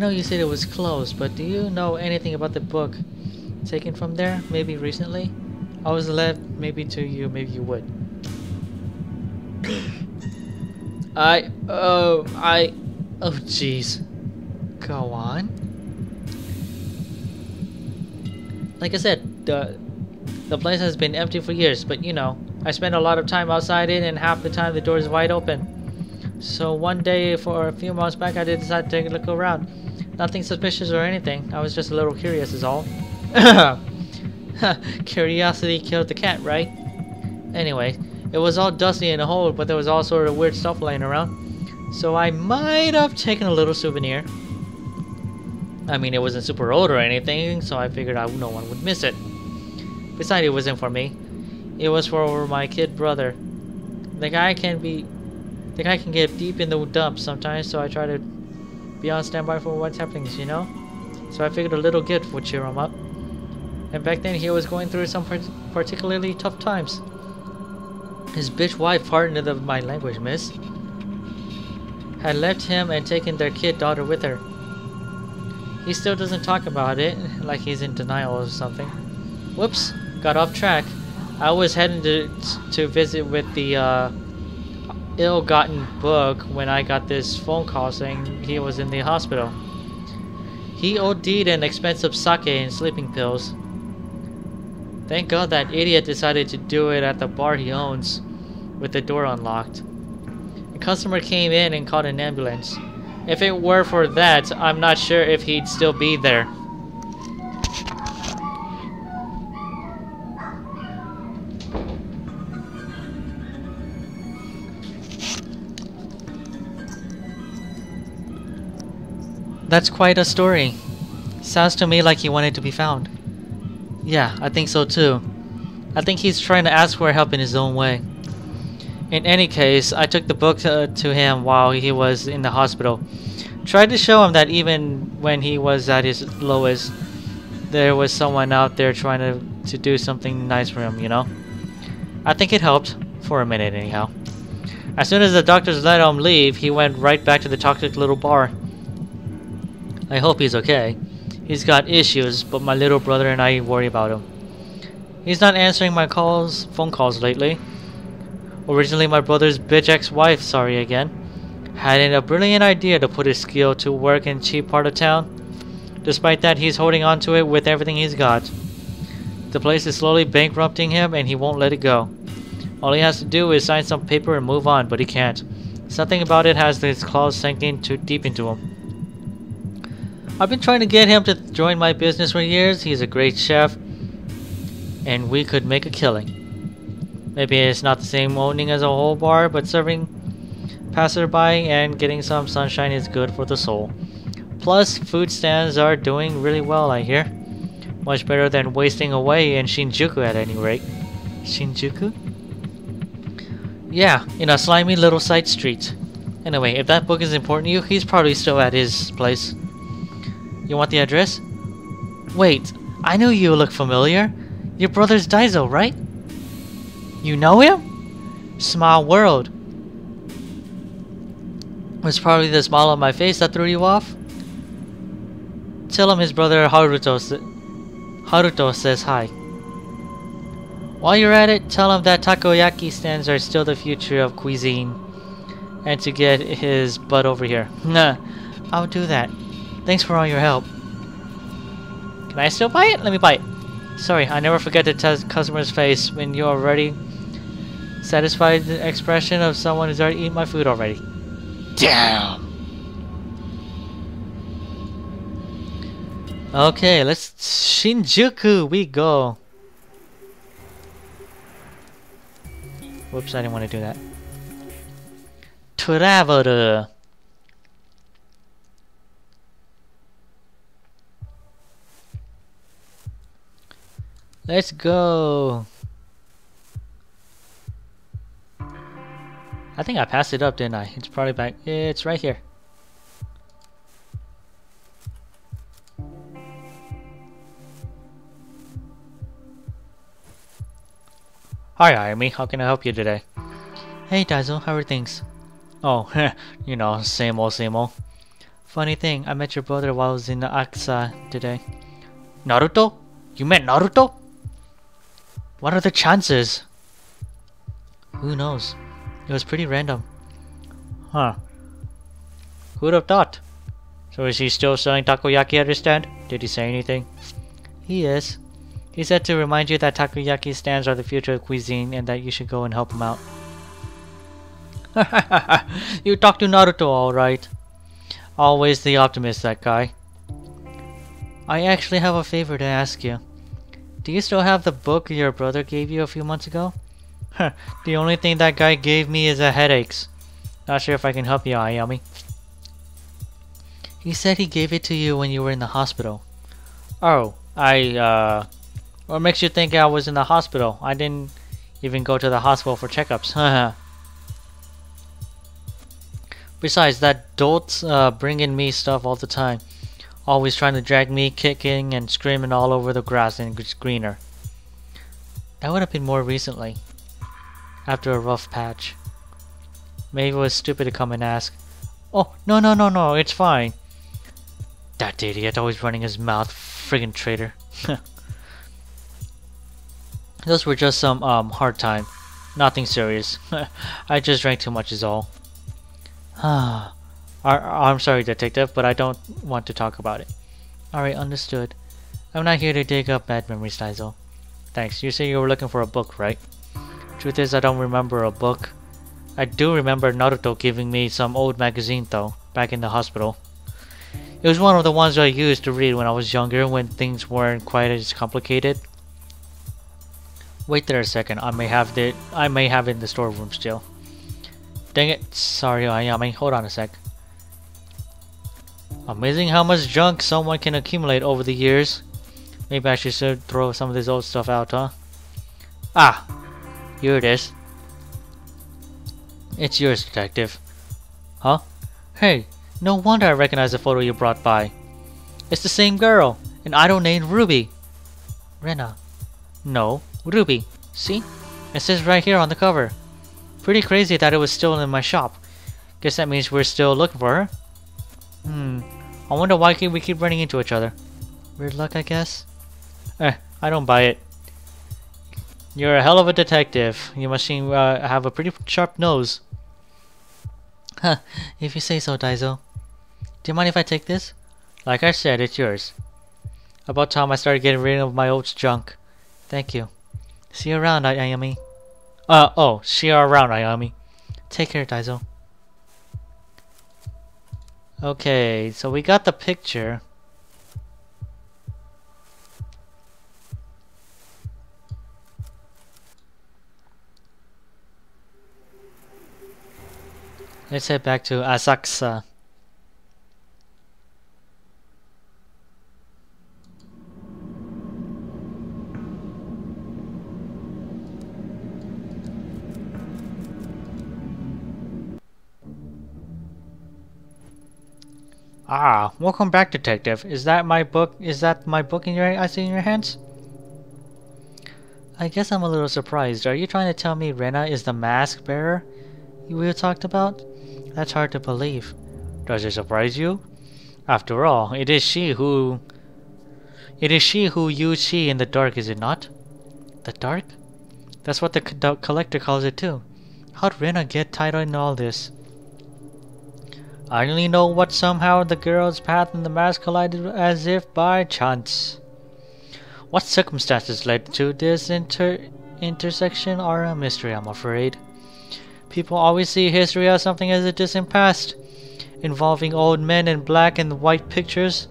you said it was closed, but do you know anything about the book taken from there? Maybe recently? I was led maybe to you, maybe you would. Oh jeez. Go on. Like I said, the place has been empty for years, but you know, I spend a lot of time outside it, and half the time the door is wide open. So one day, for a few months back, I did decide to take a look around. Nothing suspicious or anything. I was just a little curious is all. Curiosity killed the cat, right? Anyway, it was all dusty in the hole, but there was all sort of weird stuff laying around. So I might have taken a little souvenir. I mean, it wasn't super old or anything, so I figured no one would miss it. Besides, it wasn't for me. It was for my kid brother. The guy can get deep in the dumps sometimes, so I try to be on standby for what's happening, you know? So I figured a little gift would cheer him up. And back then he was going through some particularly tough times. His bitch wife, pardon my language, miss, had left him and taken their kid daughter with her. He still doesn't talk about it, like he's in denial or something. Whoops, got off track. I was heading to visit with the ill-gotten book when I got this phone call saying he was in the hospital. He OD'd in expensive sake and sleeping pills. Thank God that idiot decided to do it at the bar he owns, with the door unlocked. A customer came in and called an ambulance. If it were for that, I'm not sure if he'd still be there. That's quite a story. Sounds to me like he wanted to be found. Yeah, I think so too. I think he's trying to ask for help in his own way. In any case, I took the book to him while he was in the hospital. Tried to show him that even when he was at his lowest, there was someone out there trying to do something nice for him, you know? I think it helped, for a minute anyhow. As soon as the doctors let him leave, he went right back to the toxic little bar. I hope he's okay. He's got issues, but my little brother and I worry about him. He's not answering my phone calls lately. Originally my brother's bitch ex-wife, sorry again, had a brilliant idea to put his skill to work in a cheap part of town. Despite that, he's holding on to it with everything he's got. The place is slowly bankrupting him and he won't let it go. All he has to do is sign some paper and move on, but he can't. Something about it has his claws sinking too deep into him. I've been trying to get him to join my business for years. He's a great chef, and we could make a killing. Maybe it's not the same owning as a whole bar, but serving passerby and getting some sunshine is good for the soul. Plus, food stands are doing really well, I hear. Much better than wasting away in Shinjuku at any rate. Shinjuku? Yeah, in a slimy little side street. Anyway, if that book is important to you, he's probably still at his place. You want the address? Wait, I knew you look familiar. Your brother's Daiso, right? You know him? Small world. It was probably the smile on my face that threw you off. Tell him his brother Haruto says hi. While you're at it, tell him that takoyaki stands are still the future of cuisine. And to get his butt over here. Nah, I'll do that. Thanks for all your help. Can I still buy it? Let me buy it. Sorry, I never forget to test customer's face when you're already satisfied the expression of someone who's already eaten my food already. Damn! Okay, let's Shinjuku we go. Whoops, I didn't want to do that. Traveler. Let's go. I think I passed it up, didn't I? It's probably back. It's right here. Hi, Ayumi. How can I help you today? Hey, Daiso. How are things? Oh, you know, same old, same old. Funny thing, I met your brother while I was in Aksa today. Naruto? You met Naruto? What are the chances? Who knows? It was pretty random. Huh. Who'd have thought? So is he still selling takoyaki at his stand? Did he say anything? He is. He said to remind you that takoyaki stands are the future of cuisine and that you should go and help him out. You talked to Naruto alright. Always the optimist, that guy. I actually have a favor to ask you. Do you still have the book your brother gave you a few months ago? The only thing that guy gave me is a headaches. Not sure if I can help you, Ayami. He said he gave it to you when you were in the hospital. Oh, what makes you think I was in the hospital? I didn't even go to the hospital for checkups. Besides, that dolt's bringing me stuff all the time. Always trying to drag me, kicking and screaming all over the grass and it's greener. That would have been more recently. After a rough patch. Maybe it was stupid to come and ask. Oh, no, it's fine. That idiot always running his mouth, friggin' traitor. Those were just some hard time. Nothing serious. I just drank too much is all. I'm sorry, detective, but I don't want to talk about it. Alright, understood. I'm not here to dig up bad memories, Daizo. Thanks. You say you were looking for a book, right? Truth is, I don't remember a book. I do remember Naruto giving me some old magazine though, back in the hospital. It was one of the ones I used to read when I was younger, when things weren't quite as complicated. Wait there a second, I may have it in the storeroom still. Dang it, sorry Ayami, hold on a sec. Amazing how much junk someone can accumulate over the years. Maybe I should throw some of this old stuff out, huh? Ah! Here it is. It's yours, detective. Huh? Hey, no wonder I recognize the photo you brought by. It's the same girl, an idol named Ruby. Rena. No, Ruby. See? It says right here on the cover. Pretty crazy that it was still in my shop. Guess that means we're still looking for her. I wonder why we keep running into each other. Weird luck, I guess? I don't buy it. You're a hell of a detective. You must seem have a pretty sharp nose. Huh, if you say so, Daizo. Do you mind if I take this? Like I said, it's yours. About time I started getting rid of my old junk. Thank you. See you around, Ayami. See you around, Ayami. Take care, Daizo. Okay, so we got the picture. Let's head back to Asakusa. Ah, welcome back, detective. Is that my book? Is that my book I see in your hands? I guess I'm a little surprised. Are you trying to tell me Rena is the mask bearer we talked about? That's hard to believe. Does it surprise you? After all, it is she who used she in the dark, is it not? The dark? That's what the collector calls it too. How'd Rena get tied in all this? I only know what somehow the girl's path and the mask collided as if by chance. What circumstances led to this intersection are a mystery, I'm afraid. People always see history as something as a distant past, involving old men in black and white pictures.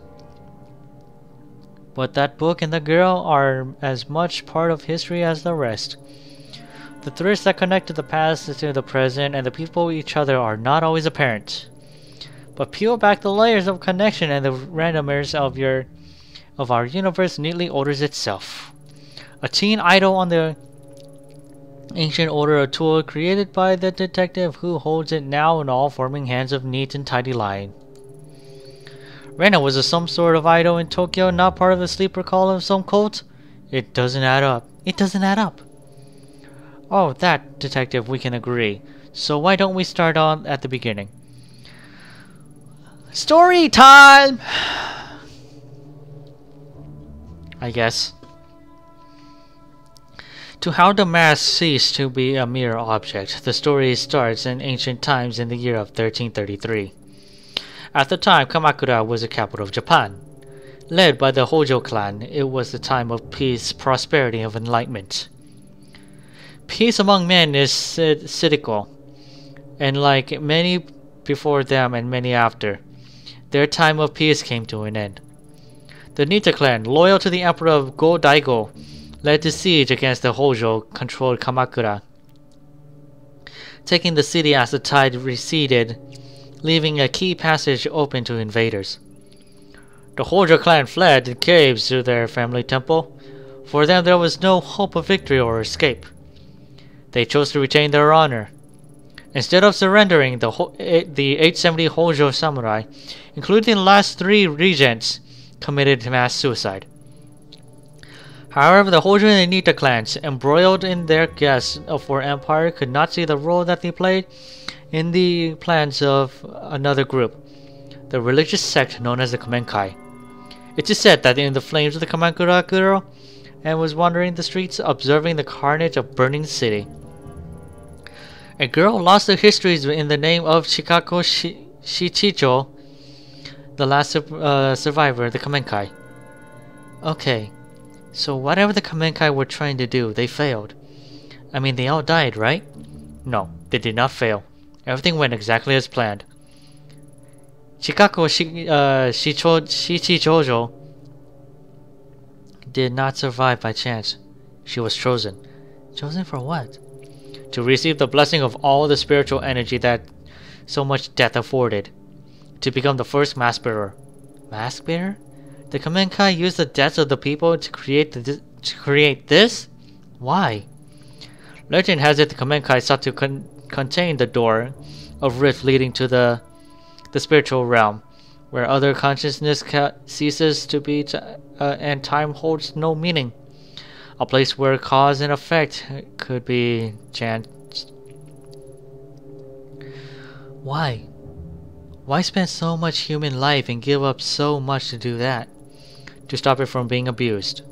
But that book and the girl are as much part of history as the rest. The threads that connect to the past to the present and the people each other are not always apparent. But peel back the layers of connection and the randomness of our universe neatly orders itself. A teen idol on the ancient order, a tool created by the detective who holds it now in all forming hands of neat and tidy line. Rena was some sort of idol in Tokyo, not part of the sleeper call of some cult? It doesn't add up. It doesn't add up. Oh, that, detective, we can agree. So why don't we start on at the beginning? Story time! I guess. To how the mask ceased to be a mere object, the story starts in ancient times in the year of 1333. At the time, Kamakura was the capital of Japan. Led by the Hojo clan, it was the time of peace, prosperity, and enlightenment. Peace among men is cyclical, and like many before them and many after, their time of peace came to an end. The Nita clan, loyal to the emperor of Go-Daigo, led the siege against the Hojo-controlled Kamakura, taking the city as the tide receded, leaving a key passage open to invaders. The Hojo clan fled in caves to their family temple. For them there was no hope of victory or escape. They chose to retain their honor. Instead of surrendering, the 870 Hojo samurai, including the last 3 regents, committed mass suicide. However, the Hojo and the Nita clans, embroiled in their quest for empire, could not see the role that they played in the plans of another group, the religious sect known as the Kamenkai. It is said that in the flames of the Kamakura girl and was wandering the streets observing the carnage of burning city. A girl lost her histories in the name of Chikako Shichicho, the last survivor of the Kamenkai. Okay, so whatever the Kamenkai were trying to do, they failed. I mean, they all died, right? No, they did not fail. Everything went exactly as planned. Chikako Shichichojo did not survive by chance. She was chosen. Chosen for what? To receive the blessing of all the spiritual energy that so much death afforded. To become the first mask bearer. Mask bearer? The Kamenkai used the deaths of the people to create this? Why? Legend has it the Kamenkai sought to contain the door of rift leading to the spiritual realm, where other consciousness ceases to be and time holds no meaning. A place where cause and effect could be chance. Why? Why spend so much human life and give up so much to do that? To stop it from being abused.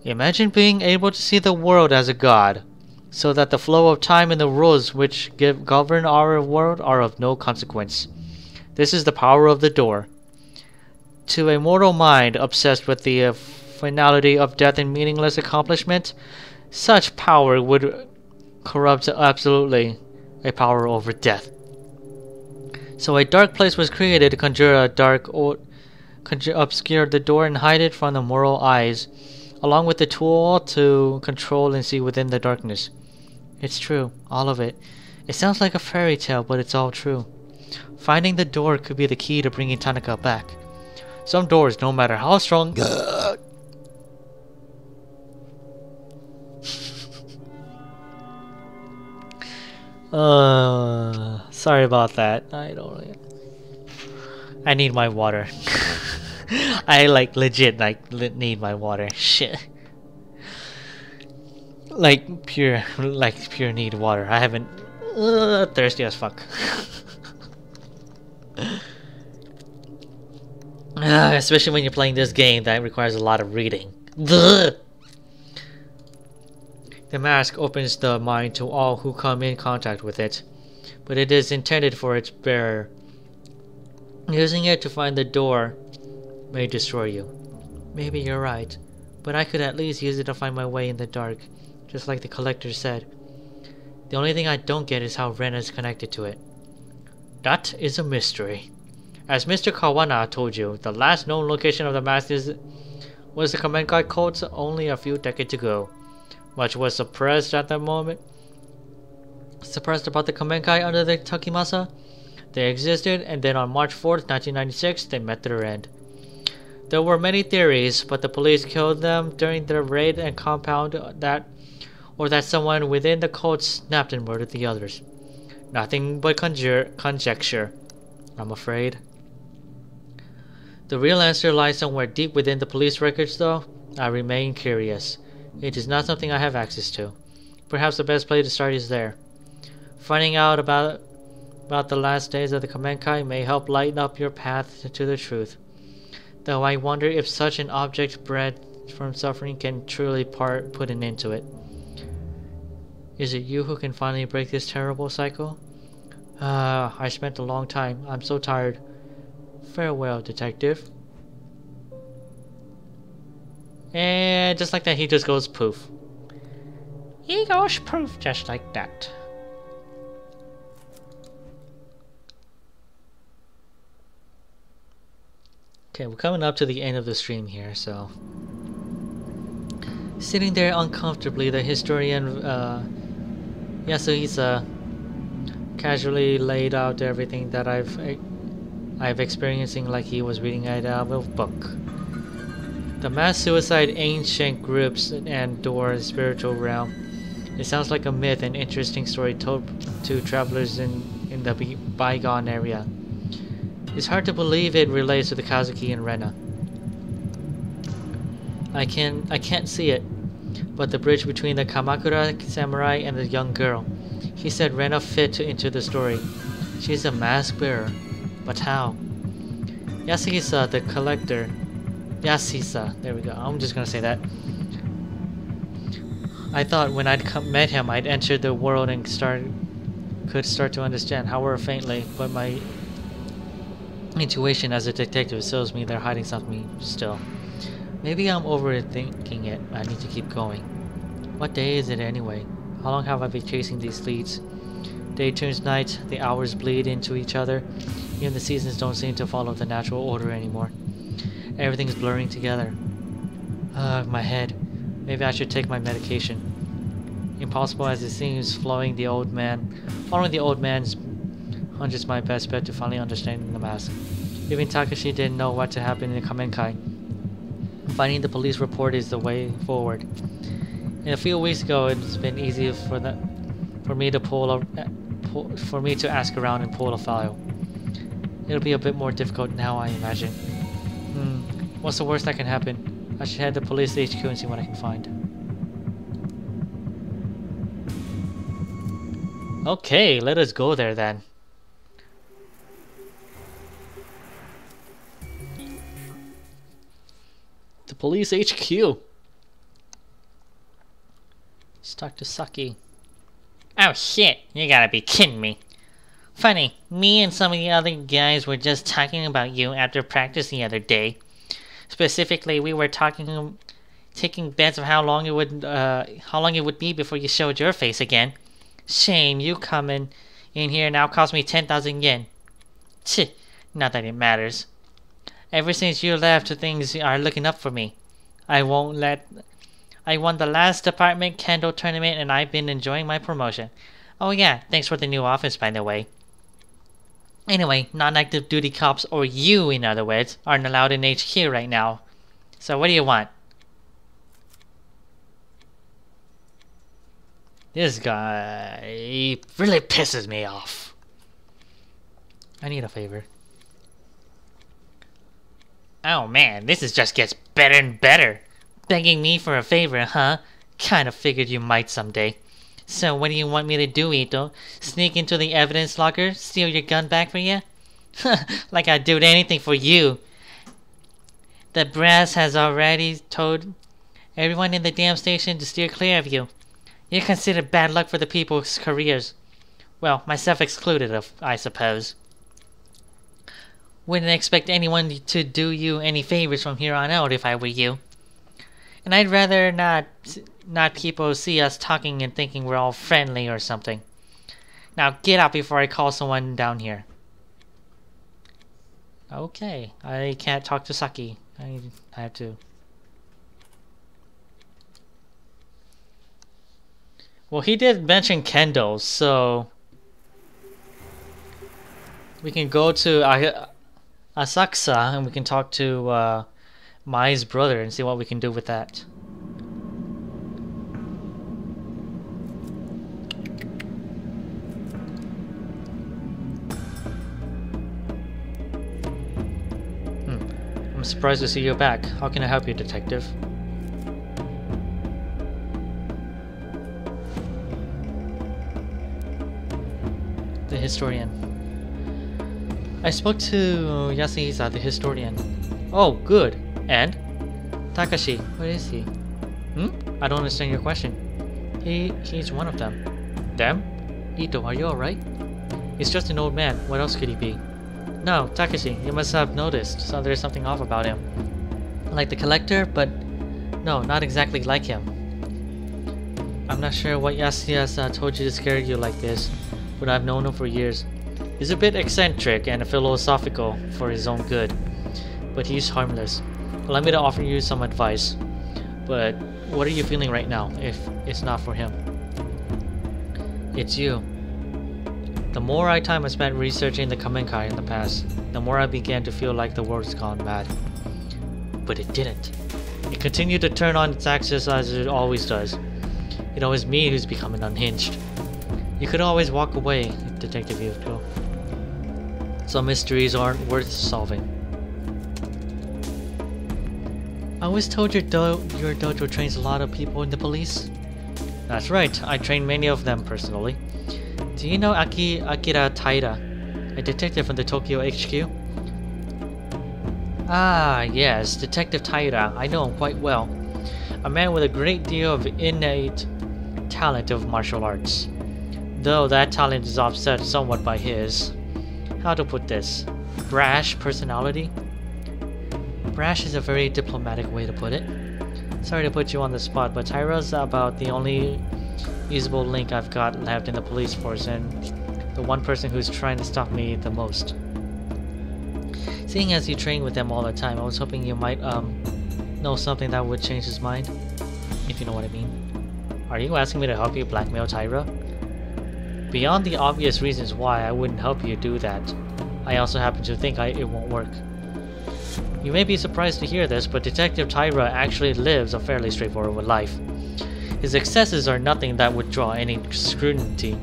Imagine being able to see the world as a god, so that the flow of time and the rules which govern our world are of no consequence. This is the power of the door. To a mortal mind obsessed with the finality of death and meaningless accomplishment, such power would corrupt absolutely a power over death. So a dark place was created to conjure obscure the door and hide it from the mortal eyes, along with the tool to control and see within the darkness. It's true, all of it. It sounds like a fairy tale, but it's all true. Finding the door could be the key to bringing Tanaka back. Some doors, no matter how strong... sorry about that. I need my water. I legit need my water. Shit. Pure need water. I haven't thirsty as fuck. Especially when you're playing this game that requires a lot of reading. The mask opens the mind to all who come in contact with it, but it is intended for its bearer. Using it to find the door may destroy you. Maybe you're right, but I could at least use it to find my way in the dark, just like the collector said. The only thing I don't get is how Ren is connected to it. That is a mystery. As Mr. Kawana told you, the last known location of the mask was the Kamenkai cult only a few decades ago. Much was suppressed at that moment. Suppressed about the Kamenkai under the Takimasa. They existed, and then on March 4th, 1996, they met their end. There were many theories, but the police killed them during their raid and compound that someone within the cult snapped and murdered the others. Nothing but conjecture, I'm afraid. The real answer lies somewhere deep within the police records, though. I remain curious. It is not something I have access to. Perhaps the best place to start is there. Finding out about the last days of the Kamenkai may help lighten up your path to the truth. Though I wonder if such an object bred from suffering can truly put an end to it. Is it you who can finally break this terrible cycle? I spent a long time. I'm so tired. Farewell, detective. And just like that, he just goes poof. He goes poof just like that. Okay, we're coming up to the end of the stream here, so... Sitting there uncomfortably, the historian Yasuhisa casually laid out everything that I've experiencing like he was reading it out of a book. The mass suicide ancient groups and door spiritual realm It sounds like a myth and interesting story told to travelers in the bygone area. It's hard to believe it relates to the Kazuki and Rena. I can't see it, but the bridge between the Kamakura samurai and the young girl. He said Rena fit into the story. She's a mask bearer, but how? Yasuhisa, the collector. Yasuhisa, there we go. I'm just gonna say that. I thought when I'd met him, I'd entered the world and could start to understand, however faintly, but my intuition as a detective tells me they're hiding something still. Maybe I'm overthinking it. I need to keep going. What day is it anyway? How long have I been chasing these leads? Day turns night, the hours bleed into each other. Even the seasons don't seem to follow the natural order anymore. Everything's blurring together. My head. Maybe I should take my medication. Impossible as it seems, following the old man's hunch is my best bet to finally understanding the mask. Even Takashi didn't know what to happen in Kamenkai. Finding the police report is the way forward. And a few weeks ago, it's been easy for me to ask around and pull a file. It'll be a bit more difficult now, I imagine. What's the worst that can happen? I should head to police HQ and see what I can find. Okay, let us go there then. The police HQ. Let's talk to Saki. Oh shit, you gotta be kidding me. Funny, me and some of the other guys were just talking about you after practice the other day. Specifically, we were taking bets of how long it would be before you showed your face again. Shame, you coming in here now cost me 10,000 yen. Tch, not that it matters. Ever since you left, things are looking up for me. I won the last department kendo tournament and I've been enjoying my promotion. Oh yeah, thanks for the new office by the way. Anyway, non-active duty cops, or you in other words, aren't allowed in HQ right now. So what do you want? This guy really pisses me off. I need a favor. Oh man, this just gets better and better. Begging me for a favor, huh? Kinda figured you might someday. So what do you want me to do, Ito? Sneak into the evidence locker? Steal your gun back for you? Like I'd do anything for you. The brass has already told everyone in the damn station to steer clear of you. You're considered bad luck for the people's careers. Well, myself excluded, I suppose. Wouldn't expect anyone to do you any favors from here on out if I were you. And I'd rather not people see us talking and thinking we're all friendly or something. Now get out before I call someone down here. Okay, I can't talk to Saki. I have to. Well, he did mention kendo, so we can go to Asakusa and we can talk to Mai's brother and see what we can do with that. I'm surprised to see you back. How can I help you, detective? The historian. I spoke to Yasuhisa, the historian. Oh, good. And? Takashi, what is he? I don't understand your question. He's one of them. Them? Ito, are you alright? He's just an old man. What else could he be? No, Takashi, you must have noticed. So there's something off about him. Like the collector, but no, not exactly like him. I'm not sure what Yasuhisa told you to scare you like this, but I've known him for years. He's a bit eccentric and philosophical for his own good, but he's harmless. Allow me to offer you some advice. But what are you feeling right now, if it's not for him? It's you. The more time I spent researching the Kamenkai in the past, the more I began to feel like the world's gone mad. But it didn't. It continued to turn on its axis as it always does. It's always me who's becoming unhinged. You could always walk away, Detective Yuko. Some mysteries aren't worth solving. I was told your dojo trains a lot of people in the police. That's right, I train many of them personally. Do you know Akira Taira, a detective from the Tokyo HQ? Ah, yes, Detective Taira. I know him quite well. A man with a great deal of innate talent of martial arts. Though that talent is offset somewhat by his, how to put this, brash personality? Brash is a very diplomatic way to put it. Sorry to put you on the spot, but Taira's about the only usable link I've got left in the police force, and the one person who's trying to stop me the most. Seeing as you train with them all the time, I was hoping you might know something that would change his mind, if you know what I mean. Are you asking me to help you blackmail Taira? Beyond the obvious reasons why I wouldn't help you do that, I also happen to think it won't work. You may be surprised to hear this, but Detective Taira actually lives a fairly straightforward life. His excesses are nothing that would draw any scrutiny,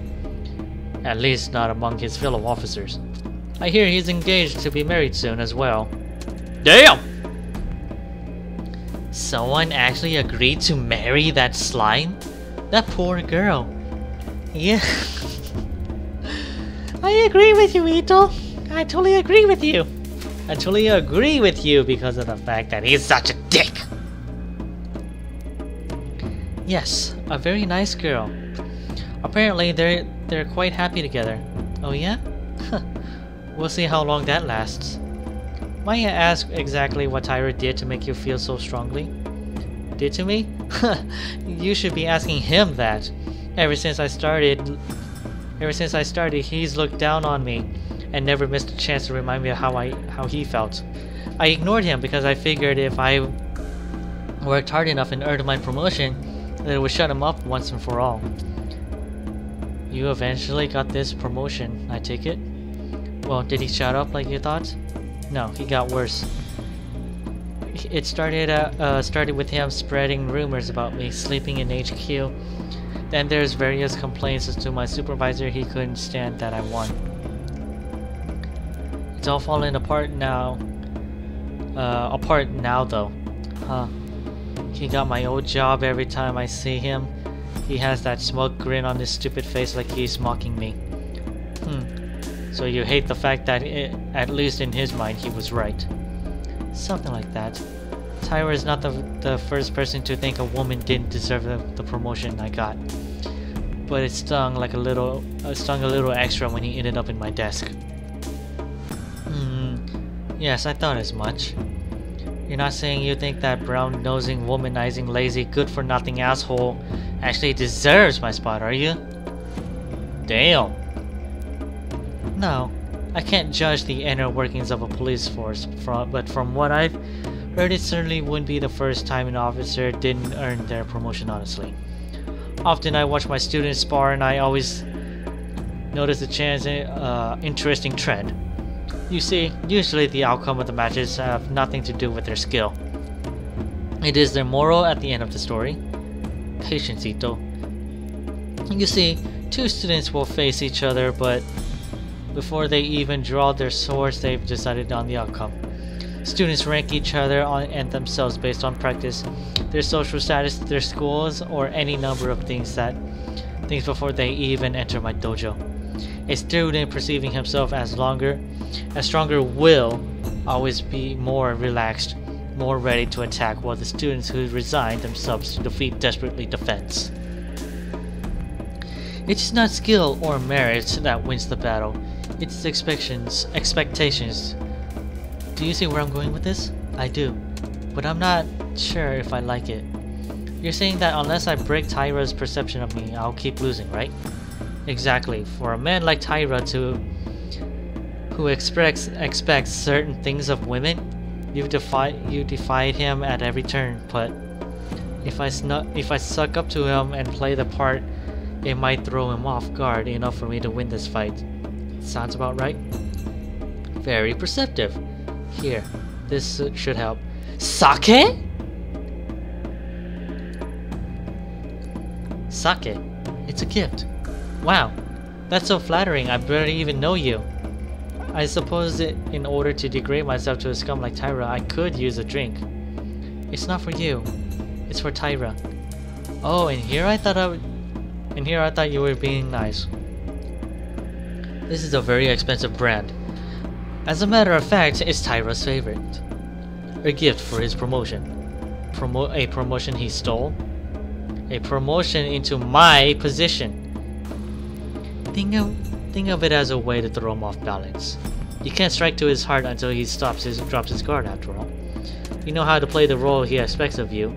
at least not among his fellow officers. I hear he's engaged to be married soon as well. Damn! Someone actually agreed to marry that slime? That poor girl. Yeah. I agree with you, Ito. I totally agree with you. I totally agree with you because of the fact that he's such a dick. Yes, a very nice girl. Apparently they're quite happy together. Oh yeah? We'll see how long that lasts. Might I ask exactly what Taira did to make you feel so strongly? Did to me? You should be asking him that. Ever since I started, he's looked down on me and never missed a chance to remind me of how he felt. I ignored him because I figured if I worked hard enough and earned my promotion, that it would shut him up once and for all. You eventually got this promotion, I take it? Well, did he shut up like you thought? No, he got worse. It started with him spreading rumors about me sleeping in HQ. Then there's various complaints as to my supervisor he couldn't stand that I won. It's all falling apart now. Though. Huh. He got my old job every time I see him. He has that smug grin on his stupid face like he's mocking me. So you hate the fact that, at least in his mind, he was right. Something like that. Taira is not the first person to think a woman didn't deserve the promotion I got. But it stung a little extra when he ended up in my desk. Yes, I thought as much. You're not saying you think that brown-nosing, womanizing, lazy, good-for-nothing asshole actually deserves my spot, are you? Damn. No, I can't judge the inner workings of a police force, but from what I've heard, it certainly wouldn't be the first time an officer didn't earn their promotion honestly. Often I watch my students spar and I always notice a interesting trend. You see, usually the outcome of the matches have nothing to do with their skill. It is their moral at the end of the story. Patience, Ito. You see, two students will face each other, but before they even draw their swords, they've decided on the outcome. Students rank each other and themselves based on practice, their social status, their schools, or any number of things before they even enter my dojo. A student perceiving himself as stronger will always be more relaxed, more ready to attack, while the students who resign themselves to defeat desperately defends. It's not skill or merit that wins the battle, it's expectations. Do you see where I'm going with this? I do, but I'm not sure if I like it. You're saying that unless I break Taira's perception of me, I'll keep losing, right? Exactly. For a man like Taira who expects certain things of women, you defied him at every turn. But if I suck up to him and play the part, it might throw him off guard enough for me to win this fight. Sounds about right? Very perceptive. Here, this should help. Sake? Sake. It's a gift. Wow. That's so flattering. I barely even know you. I suppose that in order to degrade myself to a scum like Tyra, I could use a drink. It's not for you. It's for Tyra. Oh, and here I thought you were being nice. This is a very expensive brand. As a matter of fact, it's Tyra's favorite. A gift for his promotion. A promotion he stole? A promotion into my position. Think of it as a way to throw him off balance. You can't strike to his heart until he drops his guard, after all. You know how to play the role he expects of you.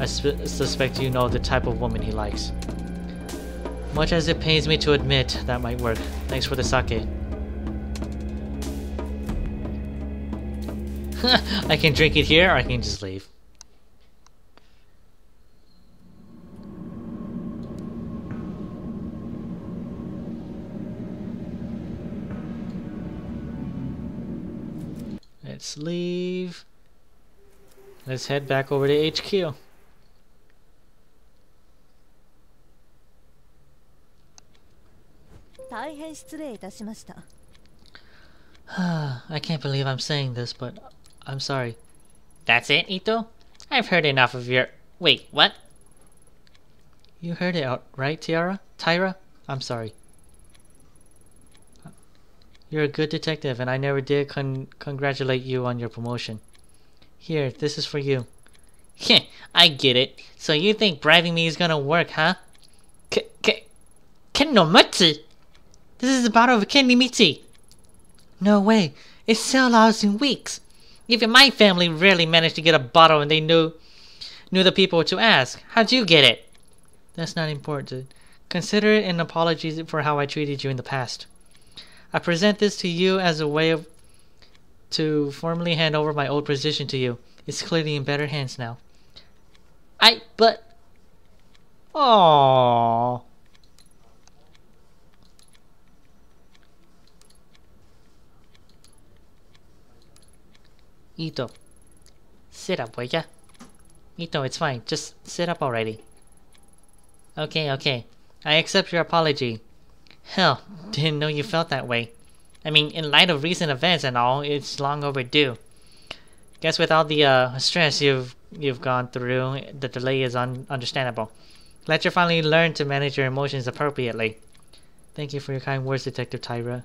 I suspect you know the type of woman he likes. Much as it pains me to admit, that might work. Thanks for the sake. I can drink it here, or I can just leave. Let's leave. Let's head back over to HQ. I can't believe I'm saying this, but I'm sorry. That's it, Ito? I've heard enough of your... Wait, what? You heard it out, right, Tyra? I'm sorry. You're a good detective, and I never did congratulate you on your promotion. Here, this is for you. Heh, I get it. So you think bribing me is gonna work, huh? Kennomutsu? This is a bottle of Kennomichi. No way. It sells out in weeks. Even my family rarely managed to get a bottle and they knew the people to ask. How'd you get it? That's not important. Consider it an apology for how I treated you in the past. I present this to you as a way to formally hand over my old position to you. It's clearly in better hands now. Aww. Ito. Sit up, will ya? Ito, it's fine. Just sit up already. Okay. I accept your apology. Hell, didn't know you felt that way. I mean, in light of recent events and all, it's long overdue. Guess with all the stress you've gone through, the delay is understandable. Glad you finally learned to manage your emotions appropriately. Thank you for your kind words, Detective Tyra.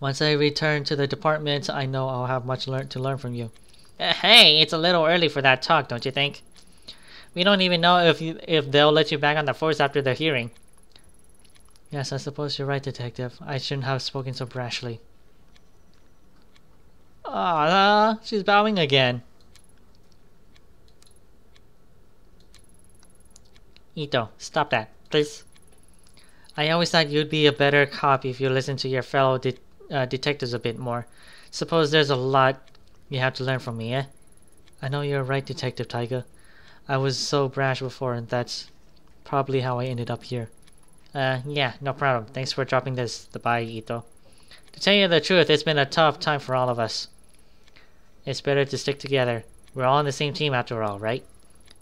Once I return to the department, I know I'll have much to learn from you. Hey, it's a little early for that talk, don't you think? We don't even know if they'll let you back on the force after the hearing. Yes, I suppose you're right, Detective. I shouldn't have spoken so brashly. Ah, she's bowing again. Ito, stop that, please. I always thought you'd be a better cop if you listened to your fellow detectives a bit more. Suppose there's a lot you have to learn from me, eh? I know you're right, Detective Taiga. I was so brash before, and that's probably how I ended up here. Yeah, no problem. Thanks for dropping this by, Ito. To tell you the truth, it's been a tough time for all of us. It's better to stick together. We're all on the same team after all, right?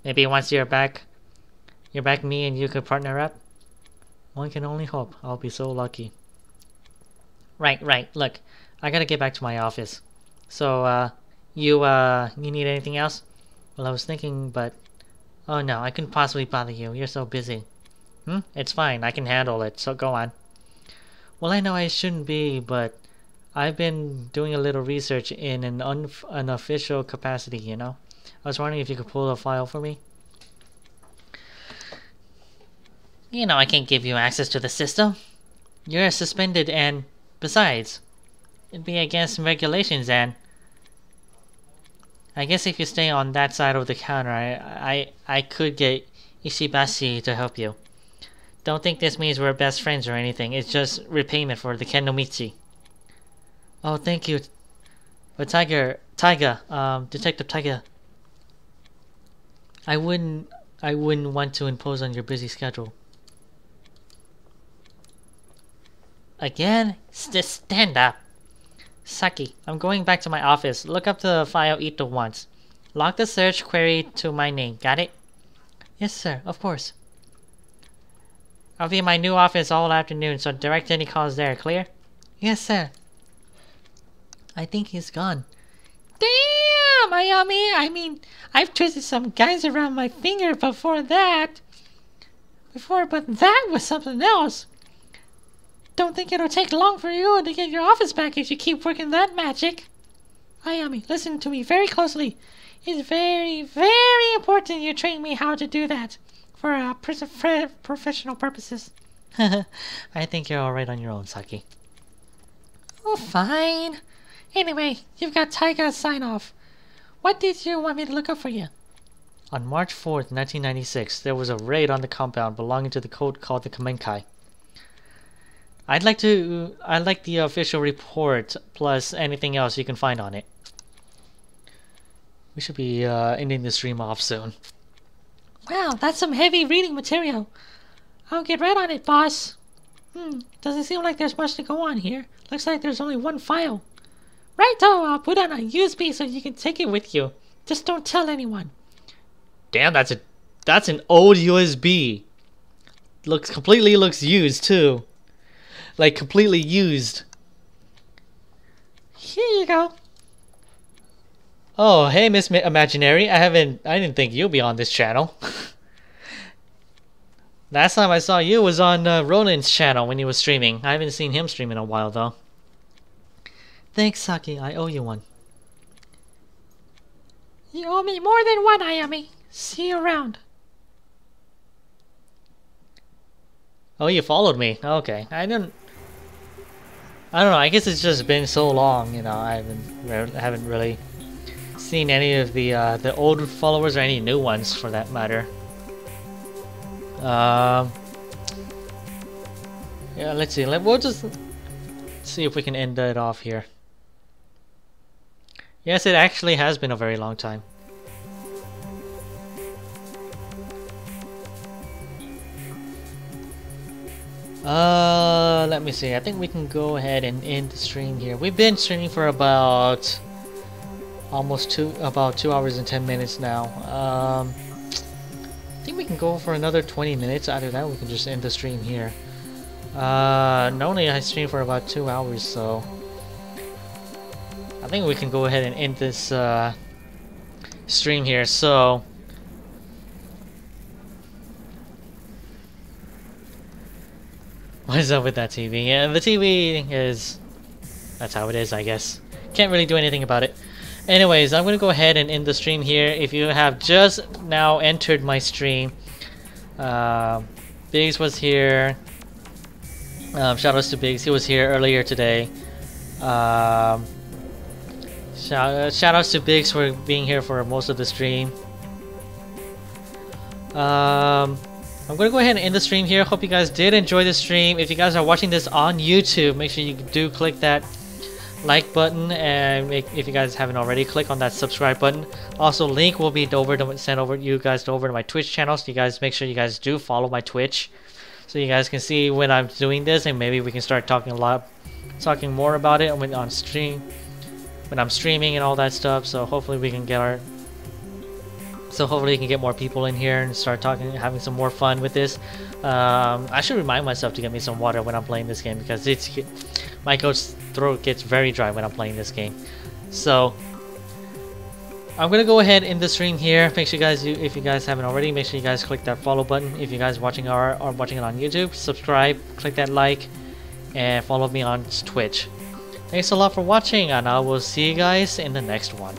Maybe once you're back, me and you could partner up? One can only hope. I'll be so lucky. Right. Look, I gotta get back to my office. So, you need anything else? Well, I was thinking, but... Oh no, I couldn't possibly bother you. You're so busy. It's fine. I can handle it, so go on. Well, I know I shouldn't be, but I've been doing a little research in an unofficial capacity, you know? I was wondering if you could pull a file for me? You know I can't give you access to the system. You're suspended and, besides, it'd be against regulations and... I guess if you stay on that side of the counter, I could get Ishibashi to help you. Don't think this means we're best friends or anything. It's just repayment for the Kennomichi. Oh, thank you. But Detective Taiga, I wouldn't want to impose on your busy schedule. Again? Just stand up. Saki, I'm going back to my office. Look up the file Ito wants. Log the search query to my name. Got it? Yes, sir. Of course. I'll be in my new office all afternoon, so direct any calls there, clear? Yes, sir. I think he's gone. Damn, Ayami! I mean, I've twisted some guys around my finger before, but that was something else. Don't think it'll take long for you to get your office back if you keep working that magic. Ayami, listen to me very closely. It's very, very important you train me how to do that for professional purposes. I think you're alright on your own, Saki. Oh, fine. Anyway, you've got Taiga's sign-off. What did you want me to look up for you? On March 4th, 1996, there was a raid on the compound belonging to the code called the Kamenkai. I'd like the official report plus anything else you can find on it. We should be ending the stream off soon. Wow, that's some heavy reading material. I'll get right on it, boss. Doesn't seem like there's much to go on here. Looks like there's only one file. Righto, I'll put on a USB so you can take it with you. Just don't tell anyone. Damn, that's an old USB. Completely looks used too. Like completely used. Here you go. Oh, hey, Miss Imaginary. I didn't think you'd be on this channel. Last time I saw you was on Ronin's channel when he was streaming. I haven't seen him stream in a while though. Thanks, Saki. I owe you one. You owe me more than one, Ayami. See you around. Oh, you followed me. Okay. I don't know. I guess it's just been so long, you know. I haven't really seen any of the old followers or any new ones for that matter. Yeah, let's see. We'll just see if we can end it off here. Yes, it actually has been a very long time. Let me see. I think we can go ahead and end the stream here. We've been streaming for about almost 2 hours and 10 minutes now. I think we can go for another 20 minutes. After that, we can just end the stream here. Normally I stream for about 2 hours, so I think we can go ahead and end this stream here. So what is up with that TV? Yeah, the TV is... that's how it is, I guess. Can't really do anything about it. Anyways, I'm gonna go ahead and end the stream here. If you have just now entered my stream, Biggs was here. Shoutouts to Biggs, he was here earlier today. Shoutouts to Biggs for being here for most of the stream. I'm gonna go ahead and end the stream here. Hope you guys did enjoy the stream. If you guys are watching this on YouTube, make sure you do click that like button, and if you guys haven't already, click on that subscribe button. Also, link will be sent over you guys over to my Twitch channel, so you guys make sure you guys do follow my Twitch, so you guys can see when I'm doing this, and maybe we can start talking more about it when I'm streaming and all that stuff. So hopefully we can get more people in here and start talking, having some more fun with this. I should remind myself to get me some water when I'm playing this game, because my throat gets very dry when I'm playing this game. So I'm gonna go ahead in the stream here. Make sure you guys, if you guys haven't already, make sure you guys click that follow button. If you guys watching are watching it on YouTube, subscribe, click that like, and follow me on Twitch. Thanks a lot for watching, and I will see you guys in the next one.